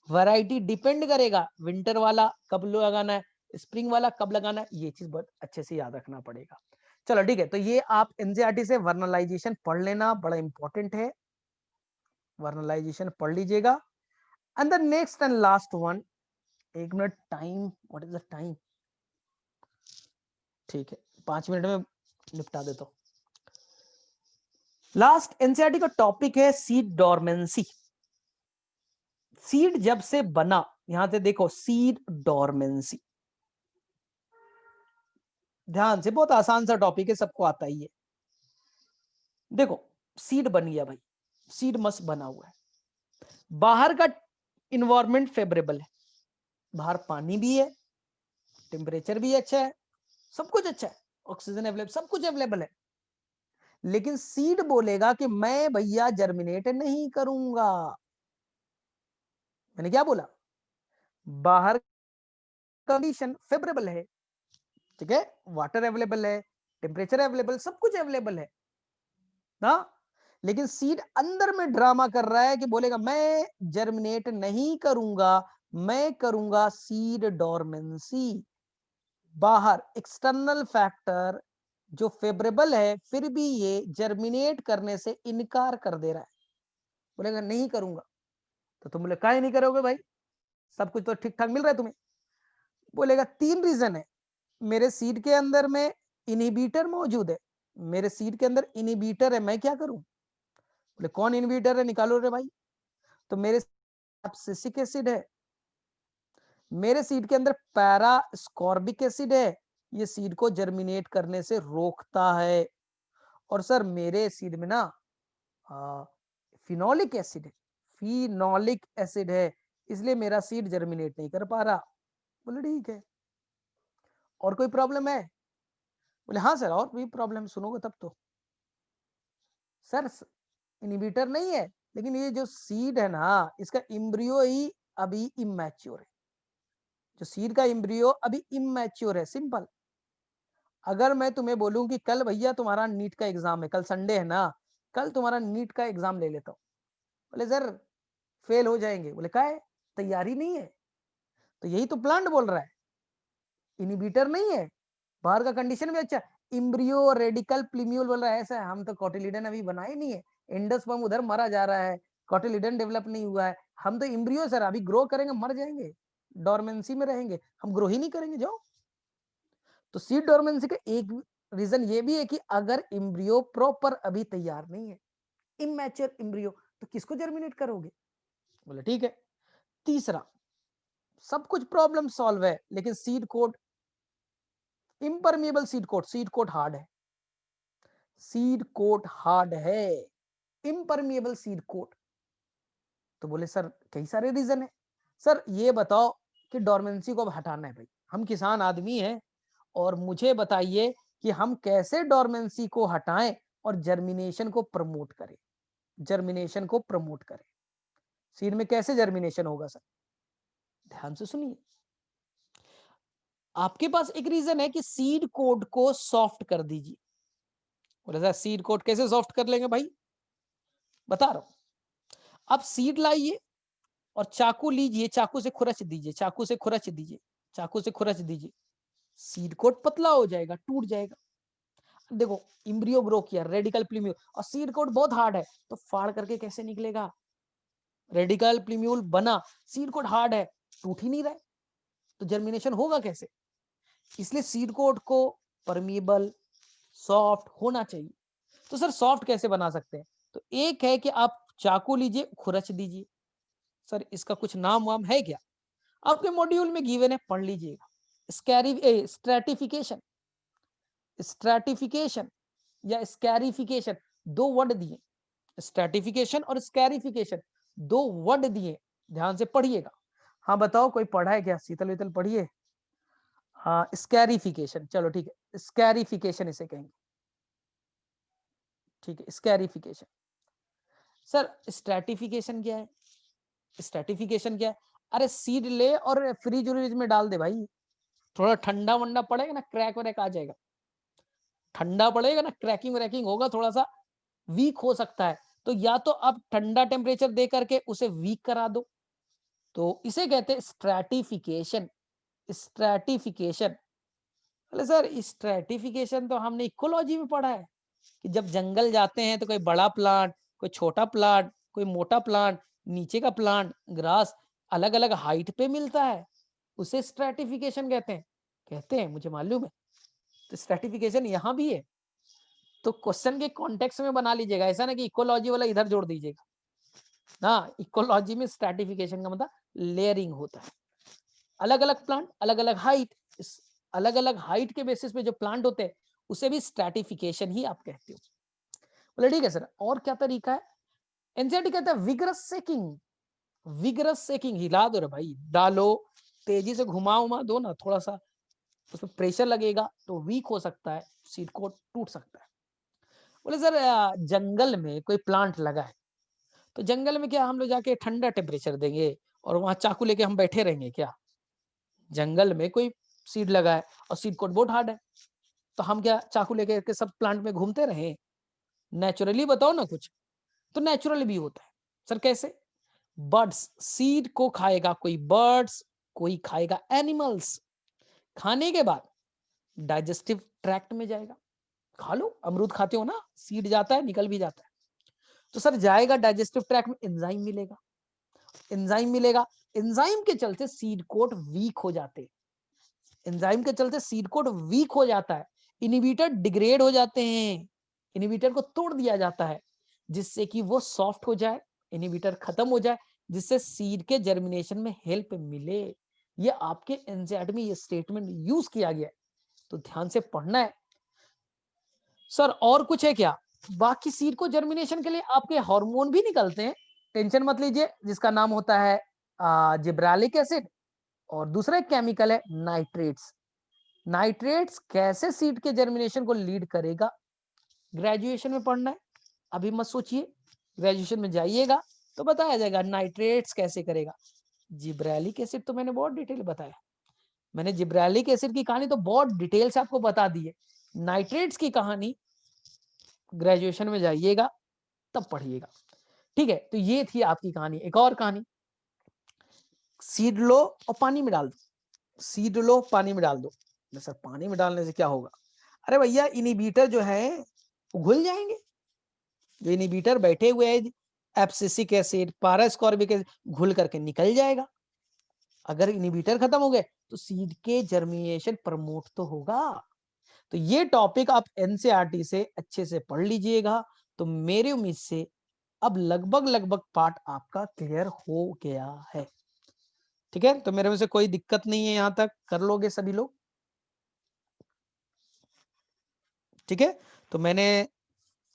[SPEAKER 1] वैरायटी डिपेंड करेगा, विंटर वाला कब लगाना है, स्प्रिंग वाला कब लगाना है, ये चीज बहुत अच्छे से याद रखना पड़ेगा। चलो ठीक है, तो ये आप एनसीईआरटी से वर्नलाइजेशन पढ़ लेना, बड़ा इंपॉर्टेंट है, वर्नलाइजेशन पढ़ लीजिएगा। And the next and last one, एक minute time, what is the time? ठीक है, 5 मिनट में निपटा देता हूं। लास्ट एनसीईआरटी का टॉपिक है सीड डोरमेंसी। सीड जब से बना, यहां से देखो, सीड डोरमेंसी, ध्यान से, बहुत आसान सा टॉपिक है, सबको आता ही है। देखो, सीड बन गया भाई, सीड मस्त बना हुआ है, बाहर का इन्वायरमेंट फेवरेबल है, बाहर पानी भी है, टेम्परेचर भी अच्छा है, सब कुछ अच्छा है, ऑक्सीजन अवेलेबल, सब कुछ अवेलेबल है। लेकिन सीड बोलेगा कि मैं भैया जर्मिनेट नहीं करूंगा। मैंने क्या बोला? बाहर कंडीशन फेवरेबल है, ठीक है, वाटर अवेलेबल है, टेम्परेचर अवेलेबल, सब कुछ अवेलेबल है ना, लेकिन सीड अंदर में ड्रामा कर रहा है कि बोलेगा मैं जर्मिनेट नहीं करूंगा, मैं करूंगा सीड डोरमेंसी। बाहर एक्सटर्नल फैक्टर जो फेवरेबल है, फिर भी ये जर्मिनेट करने से इनकार कर दे रहा है, बोलेगा नहीं करूंगा। तो तुम बोले काहे नहीं करोगे भाई, सब कुछ तो ठीक ठाक मिल रहा है तुम्हें। बोलेगा 3 रीजन है, मेरे सीड के अंदर में इनहिबिटर मौजूद है, मेरे सीड के अंदर इनहिबिटर है, मैं क्या करूं? बोले कौन इनहिबिटर है, निकालो रे भाई। तो मेरे एब्सिसिक एसिड है, मेरे सीड के अंदर पैरास्कॉर्बिक एसिड है, ये सीड को जर्मिनेट करने से रोकता है। और सर मेरे सीड में ना फिनोलिक एसिड है, फिनोलिक एसिड है, इसलिए मेरा सीड जर्मिनेट नहीं कर पा रहा। बोले ठीक है, और कोई प्रॉब्लम है? बोले हाँ सर, और भी प्रॉब्लम, सुनोगे तब तो। सर इनहिबिटर नहीं है, लेकिन ये जो सीड है ना, इसका इम्ब्रियो ही अभी इमैच्योर है, जो सीड का इम्ब्रियो अभी इमैच्योर है, सिंपल। अगर मैं तुम्हें बोलूं कि कल भैया तुम्हारा नीट का एग्जाम है, कल संडे है ना, कल तुम्हारा नीट का एग्जाम ले लेता हूँ, बोले सर फेल हो जाएंगे। बोले क्या है, तैयारी नहीं है। तो यही तो प्लांट बोल रहा है, इनिबिटर नहीं है, बाहर का कंडीशन भी अच्छा, इम्ब्रियो रेडिकल प्लीम्यूल बोल रहा है ऐसा है, हम तो कॉटिलिडन अभी बनाए नहीं है, एंडोस्पर्म उधर मरा जा रहा है, कॉटिलिडन डेवलप नहीं हुआ है, हम तो इम्ब्रियो सर अभी ग्रो करेंगे मर जाएंगे, डोरमेंसी में रहेंगे, हम ग्रो ही नहीं करेंगे जाओ। तो सीड डोरमेंसी का एक रीजन ये भी है कि अगर इम्ब्रियो प्रॉपर अभी तैयार नहीं है, इमैच्योर इम्ब्रियो, तो किसको जर्मिनेट करोगे? बोले ठीक है। तीसरा, सब कुछ प्रॉब्लम सॉल्व है लेकिन seed coat impermeable, seed coat hard है, सीड कोट हार्ड है, इम्परमिएबल सीड कोट। तो बोले सर कई सारे रीजन है। सर ये बताओ कि डोरमेंसी को अब हटाना है भाई, हम किसान आदमी हैं और मुझे बताइए कि हम कैसे डोरमेंसी को हटाएं और जर्मिनेशन को प्रमोट करें, जर्मिनेशन को प्रमोट करें। सीड में कैसे जर्मिनेशन होगा सर? ध्यान से सुनिए, आपके पास एक रीजन है कि सीड कोड को सॉफ्ट कर दीजिए। बोले सर सीड कोड कैसे सॉफ्ट कर लेंगे भाई? बता रहा हूं, आप सीड लाइए और चाकू लीजिए, चाकू से खुरच दीजिए, चाकू से खुरच दीजिए, चाकू से खुरच दीजिए, सीड कोट पतला हो जाएगा, टूट जाएगा। देखो इम्ब्रियो ग्रो किया, रेडिकल प्लीम्यूल, और सीड कोट बहुत हार्ड है, तो फाड़ करके कैसे निकलेगा? रेडिकल प्लीम्यूल बना, सीड कोट हार्ड है, टूट ही नहीं रहा है, तो जर्मिनेशन होगा कैसे? इसलिए सीड कोट को परमिएबल सॉफ्ट होना चाहिए। तो सर सॉफ्ट कैसे बना सकते हैं? तो एक है कि आप चाकू लीजिए, खुरच दीजिए। सर इसका कुछ नाम वाम है क्या? आपके मॉड्यूल में गिवन है, पढ़ लीजिएगा। स्ट्रैटिफिकेशन, स्ट्रैटिफिकेशन या स्कैरिफिकेशन, दो वर्ड दिए, स्ट्रैटिफिकेशन और स्कैरिफिकेशन, दो वर्ड दिए, ध्यान से पढ़िएगा। हाँ बताओ कोई पढ़ा है क्या? शीतल वितल पढ़िए। हाँ स्कैरिफिकेशन, चलो ठीक है, स्कैरिफिकेशन इसे कहेंगे, ठीक है स्कैरिफिकेशन। सर स्ट्रैटिफिकेशन क्या है? स्ट्रैटिफिकेशन क्या है? अरे सीड ले और फ्रीज व्रीज में डाल दे भाई, थोड़ा ठंडा वंडा पड़ेगा ना, क्रैक वैक आ जाएगा, ठंडा पड़ेगा ना, क्रैकिंग व्रैकिंग होगा, थोड़ा सा वीक हो सकता है। तो या तो आप ठंडा टेम्परेचर दे करके उसे वीक करा दो, तो इसे कहते हैं स्ट्रैटिफिकेशन, स्ट्रैटिफिकेशन। अरे सर स्ट्रैटिफिकेशन तो हमने इकोलॉजी में पढ़ा है कि जब जंगल जाते हैं तो कोई बड़ा प्लांट, कोई छोटा प्लांट, कोई मोटा प्लांट, नीचे का प्लांट, ग्रास अलग अलग हाइट पे मिलता है, उसे स्ट्रैटिफिकेशन कहते हैं मुझे मालूम है। तो स्ट्रैटिफिकेशन यहाँ भी है, तो क्वेश्चन के कॉन्टेक्स्ट में बना लीजिएगा, ऐसा ना कि इकोलॉजी वाला इधर जोड़ दीजिएगा ना। इकोलॉजी में स्ट्रैटिफिकेशन का मतलब लेयरिंग होता है, अलग अलग प्लांट, अलग अलग हाइट, अलग अलग हाइट के बेसिस पे जो प्लांट होते हैं उसे भी स्ट्रैटिफिकेशन ही आप कहते हो। बोले ठीक है सर, और क्या तरीका है? एनसीईआरटी कहता है विगरस सेकिंग, विगरस सेकिंग, हिला दो रे भाई, डालो, तेजी से घुमा उमा दो ना, थोड़ा सा उसमें प्रेशर लगेगा तो वीक हो सकता है, सीड को टूट सकता है। बोले सर जंगल में कोई प्लांट लगा है, तो जंगल में क्या हम लोग जाके ठंडा टेम्परेचर देंगे और वहां चाकू लेके हम बैठे रहेंगे क्या? जंगल में कोई सीड लगा है और सीड कोट बहुत हार्ड है, तो हम क्या चाकू लेके के सब प्लांट में घूमते रहे? नेचुरली बताओ ना कुछ। तो नेचुरली भी होता है। सर कैसे? बर्ड्स सीड को खाएगा, कोई बर्ड्स, कोई खाएगा एनिमल्स, खाने के बाद डाइजेस्टिव ट्रैक्ट में जाएगा, खा लो, अमरूद खाते हो ना, सीड जाता है निकल भी जाता है, तो सर जाएगा डाइजेस्टिव ट्रैक्ट में, एंजाइम मिलेगा, एंजाइम मिलेगा, एंजाइम के चलते सीड कोट वीक हो जाते, एंजाइम के चलते सीड कोट वीक हो जाता है, इनिबिटर डिग्रेड हो जाते हैं, इनिबिटर को तोड़ दिया जाता है जिससे कि वो सॉफ्ट हो जाए, इनिबिटर खत्म हो जाए, जिससे सीड के जर्मिनेशन में हेल्प मिले। ये आपके एनसीईआरटी में ये स्टेटमेंट यूज किया गया है, तो ध्यान से पढ़ना है। सर और कुछ है क्या? बाकी सीड को जर्मिनेशन के लिए आपके हार्मोन भी निकलते हैं, टेंशन मत लीजिए, जिसका नाम होता है जिब्रालिक एसिड, और दूसरा एक केमिकल है नाइट्रेट्स। नाइट्रेट्स कैसे सीड के जर्मिनेशन को लीड करेगा, ग्रेजुएशन में पढ़ना है, अभी मत सोचिए, ग्रेजुएशन में जाइएगा तो बताया जाएगा नाइट्रेट्स कैसे करेगा। जिब्रालिक एसिड तो मैंने बहुत डिटेल बताया, मैंने जिब्रालिक एसिड की कहानी तो बहुत डिटेल से आपको बता दी है, नाइट्रेट्स की कहानी ग्रेजुएशन में जाइएगा तब पढ़िएगा। ठीक है, तो ये थी आपकी कहानी। एक और कहानी, सीड लो और पानी में डाल दो, सीड लो पानी में डाल दो। सर पानी में डालने से क्या होगा? अरे भैया इनिबिटर जो है वो घुल जाएंगे, जो इनिबिटर बैठे हुए हैं एब्सिसिक एसिड, पारास्कॉर्बिक एसिड, घुल करके निकल जाएगा। अगर इनिबिटर खत्म हो गए तो सीड के जर्मिनेशन प्रमोट तो होगा। तो ये टॉपिक आप एनसीईआरटी से अच्छे से पढ़ लीजिएगा। तो मेरी उम्मीद से अब लगभग लगभग पार्ट आपका क्लियर हो गया है। ठीक है, तो मेरे में से कोई दिक्कत नहीं है, यहां तक कर लोगे सभी लोग? ठीक है, तो मैंने,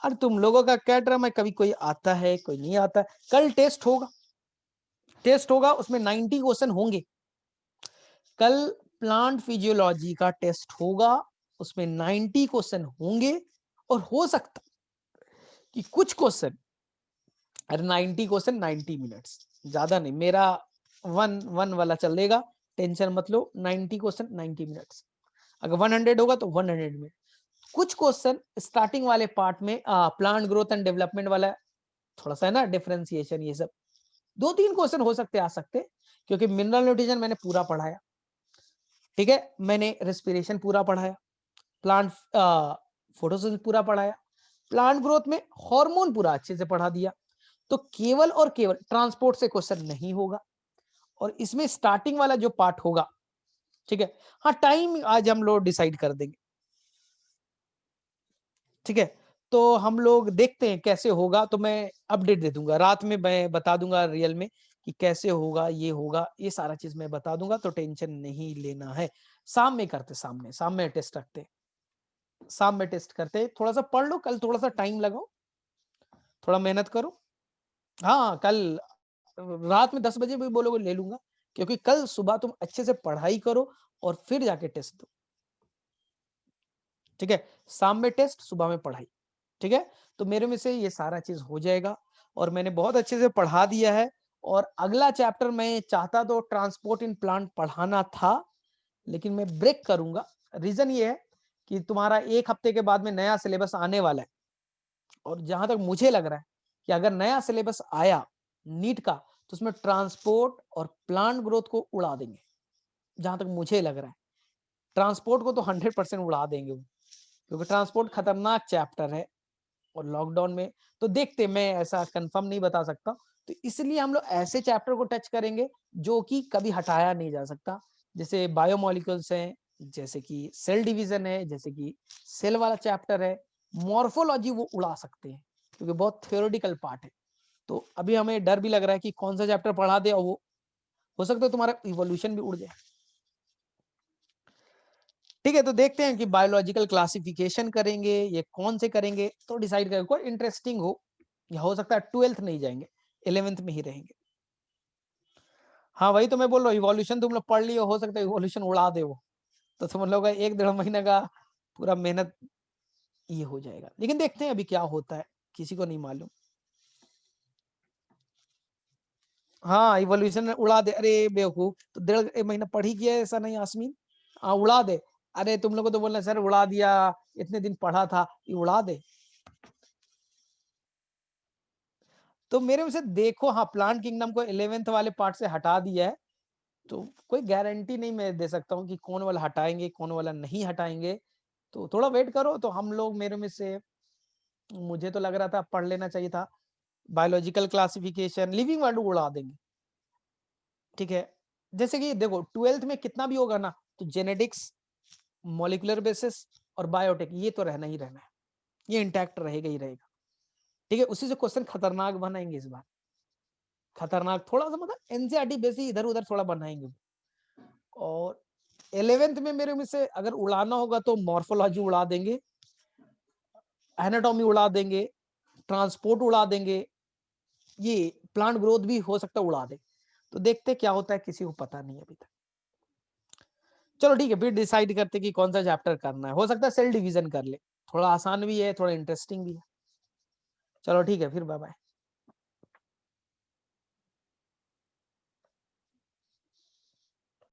[SPEAKER 1] अरे तुम लोगों का क्या ड्रामा है, कभी कोई आता है कोई नहीं आता है। कल टेस्ट होगा, टेस्ट होगा उसमें 90 क्वेश्चन होंगे। कल प्लांट फिजियोलॉजी का टेस्ट होगा, उसमें 90 क्वेश्चन होंगे। और हो सकता कि कुछ क्वेश्चन, अरे 90 क्वेश्चन 90 मिनट्स, ज्यादा नहीं, मेरा वन वन वाला चलेगा, टेंशन मत लो। 90 क्वेश्चन 90 मिनट्स, अगर 100 होगा तो 100 मिनट। कुछ क्वेश्चन स्टार्टिंग वाले पार्ट में प्लांट ग्रोथ एंड डेवलपमेंट वाला थोड़ा सा है ना, डिफरेंशिएशन, ये सब 2-3 क्वेश्चन हो सकते आ सकते, क्योंकि मिनरल न्यूट्रिशन मैंने पूरा पढ़ाया। ठीक है, मैंने रेस्पिरेशन पूरा पढ़ाया, प्लांट फोटोसिंथेसिस पूरा पढ़ाया, प्लांट ग्रोथ में हार्मोन पूरा अच्छे से पढ़ा दिया। तो केवल और केवल ट्रांसपोर्ट से क्वेश्चन नहीं होगा, और इसमें स्टार्टिंग वाला जो पार्ट होगा, ठीक है, हाँ टाइम आज हम लोग डिसाइड कर देंगे। ठीक है, तो हम लोग देखते हैं कैसे होगा, तो मैं अपडेट दे दूंगा रात में, मैं बता दूंगा रियल में कि कैसे होगा, ये होगा, ये सारा चीज मैं बता दूंगा, तो टेंशन नहीं लेना है। शाम में करते, शाम में टेस्ट रखते, शाम में टेस्ट करते। थोड़ा सा पढ़ लो, कल थोड़ा सा टाइम लगाओ, थोड़ा मेहनत करो। हाँ कल रात में 10 बजे भी बोलोगे ले लूंगा, क्योंकि कल सुबह तुम अच्छे से पढ़ाई करो और फिर जाके टेस्ट दो। ठीक है, शाम में टेस्ट, सुबह में पढ़ाई। ठीक है, तो मेरे में से ये सारा चीज हो जाएगा, और मैंने बहुत अच्छे से पढ़ा दिया है। और अगला चैप्टर मैं चाहता तो ट्रांसपोर्ट इन प्लांट पढ़ाना था, लेकिन मैं ब्रेक करूंगा। रीजन ये है कि तुम्हारा 1 हफ्ते के बाद में नया सिलेबस आने वाला है, और जहां तक मुझे लग रहा है कि अगर नया सिलेबस आया नीट का, तो उसमें ट्रांसपोर्ट और प्लांट ग्रोथ को उड़ा देंगे। जहां तक मुझे लग रहा है ट्रांसपोर्ट को तो 100% उड़ा देंगे वो, क्योंकि ट्रांसपोर्ट खतरनाक चैप्टर है। और लॉकडाउन में तो देखते, मैं ऐसा कंफर्म नहीं बता सकता, तो इसलिए हम लोग ऐसे चैप्टर को टच करेंगे जो कि कभी हटाया नहीं जा सकता, जैसे बायोमोलिक्यूल्स हैं, जैसे कि सेल डिवीजन है, जैसे कि सेल वाला चैप्टर है। मॉर्फोलॉजी वो उड़ा सकते हैं, क्योंकि बहुत थ्योरेटिकल पार्ट है। तो अभी हमें डर भी लग रहा है कि कौन सा चैप्टर पढ़ा दे और वो हो सकता है तुम्हारा इवोल्यूशन भी उड़ जाए। ठीक है, तो देखते हैं कि बायोलॉजिकल क्लासिफिकेशन करेंगे, ये कौन से करेंगे, तो डिसाइड करेंगे। कोई इंटरेस्टिंग हो, या हो सकता है 12th नहीं जाएंगे, 11th में ही रहेंगे। हाँ वही तो मैं बोल रहा हूँ, इवोल्यूशन तुम लोग पढ़ लियो, हो सकता है इवोल्यूशन उड़ा दे वो, तो तुम लोग का 1-1.5 महीने का पूरा मेहनत ये हो जाएगा। लेकिन देखते हैं अभी क्या होता है, किसी को नहीं मालूम। हाँ इवोल्यूशन उड़ा दे, अरे बेवकूफ, तो 1.5 महीना पढ़ ही किया है ऐसा नहीं यास्मीन? हाँ उड़ा दे। अरे तुम लोग को तो बोलना सर उड़ा दिया, इतने दिन पढ़ा था, ये उड़ा दे। तो मेरे में से देखो, हाँ प्लांट किंगडम को 11th वाले पार्ट से हटा दिया है, तो कोई गारंटी नहीं मैं दे सकता हूँ कि कौन वाला हटाएंगे कौन वाला नहीं हटाएंगे। तो थोड़ा वेट करो, तो हम लोग, मेरे में से मुझे तो लग रहा था पढ़ लेना चाहिए था। बायोलॉजिकल क्लासिफिकेशन, लिविंग वर्ड उड़ा देंगे। ठीक है, जैसे कि देखो 12th में कितना भी होगा ना, तो जेनेटिक्स, मॉलिक्यूलर बेसिस और बायोटेक, ये तो रहना ही रहना है, ये इंटैक्ट रहेगा ही रहेगा। ठीक है, उसी से क्वेश्चन खतरनाक बनाएंगे इस बार, खतरनाक थोड़ा सा, मतलब एनसीईआरटी बेसिस इधर उधर थोड़ा बनाएंगे। और 11th में मेरे में से अगर उड़ाना होगा तो मॉर्फोलॉजी उड़ा देंगे, एनाटॉमी उड़ा देंगे, ट्रांसपोर्ट उड़ा देंगे, ये प्लांट ग्रोथ भी हो सकता है उड़ा दे। तो देखते क्या होता है, किसी को पता नहीं अभी तक। चलो ठीक है, फिर डिसाइड करते कि कौन सा चैप्टर करना है। हो सकता है सेल डिवीजन कर ले, थोड़ा आसान भी है, थोड़ा इंटरेस्टिंग भी है। चलो ठीक है, फिर बाय बाय।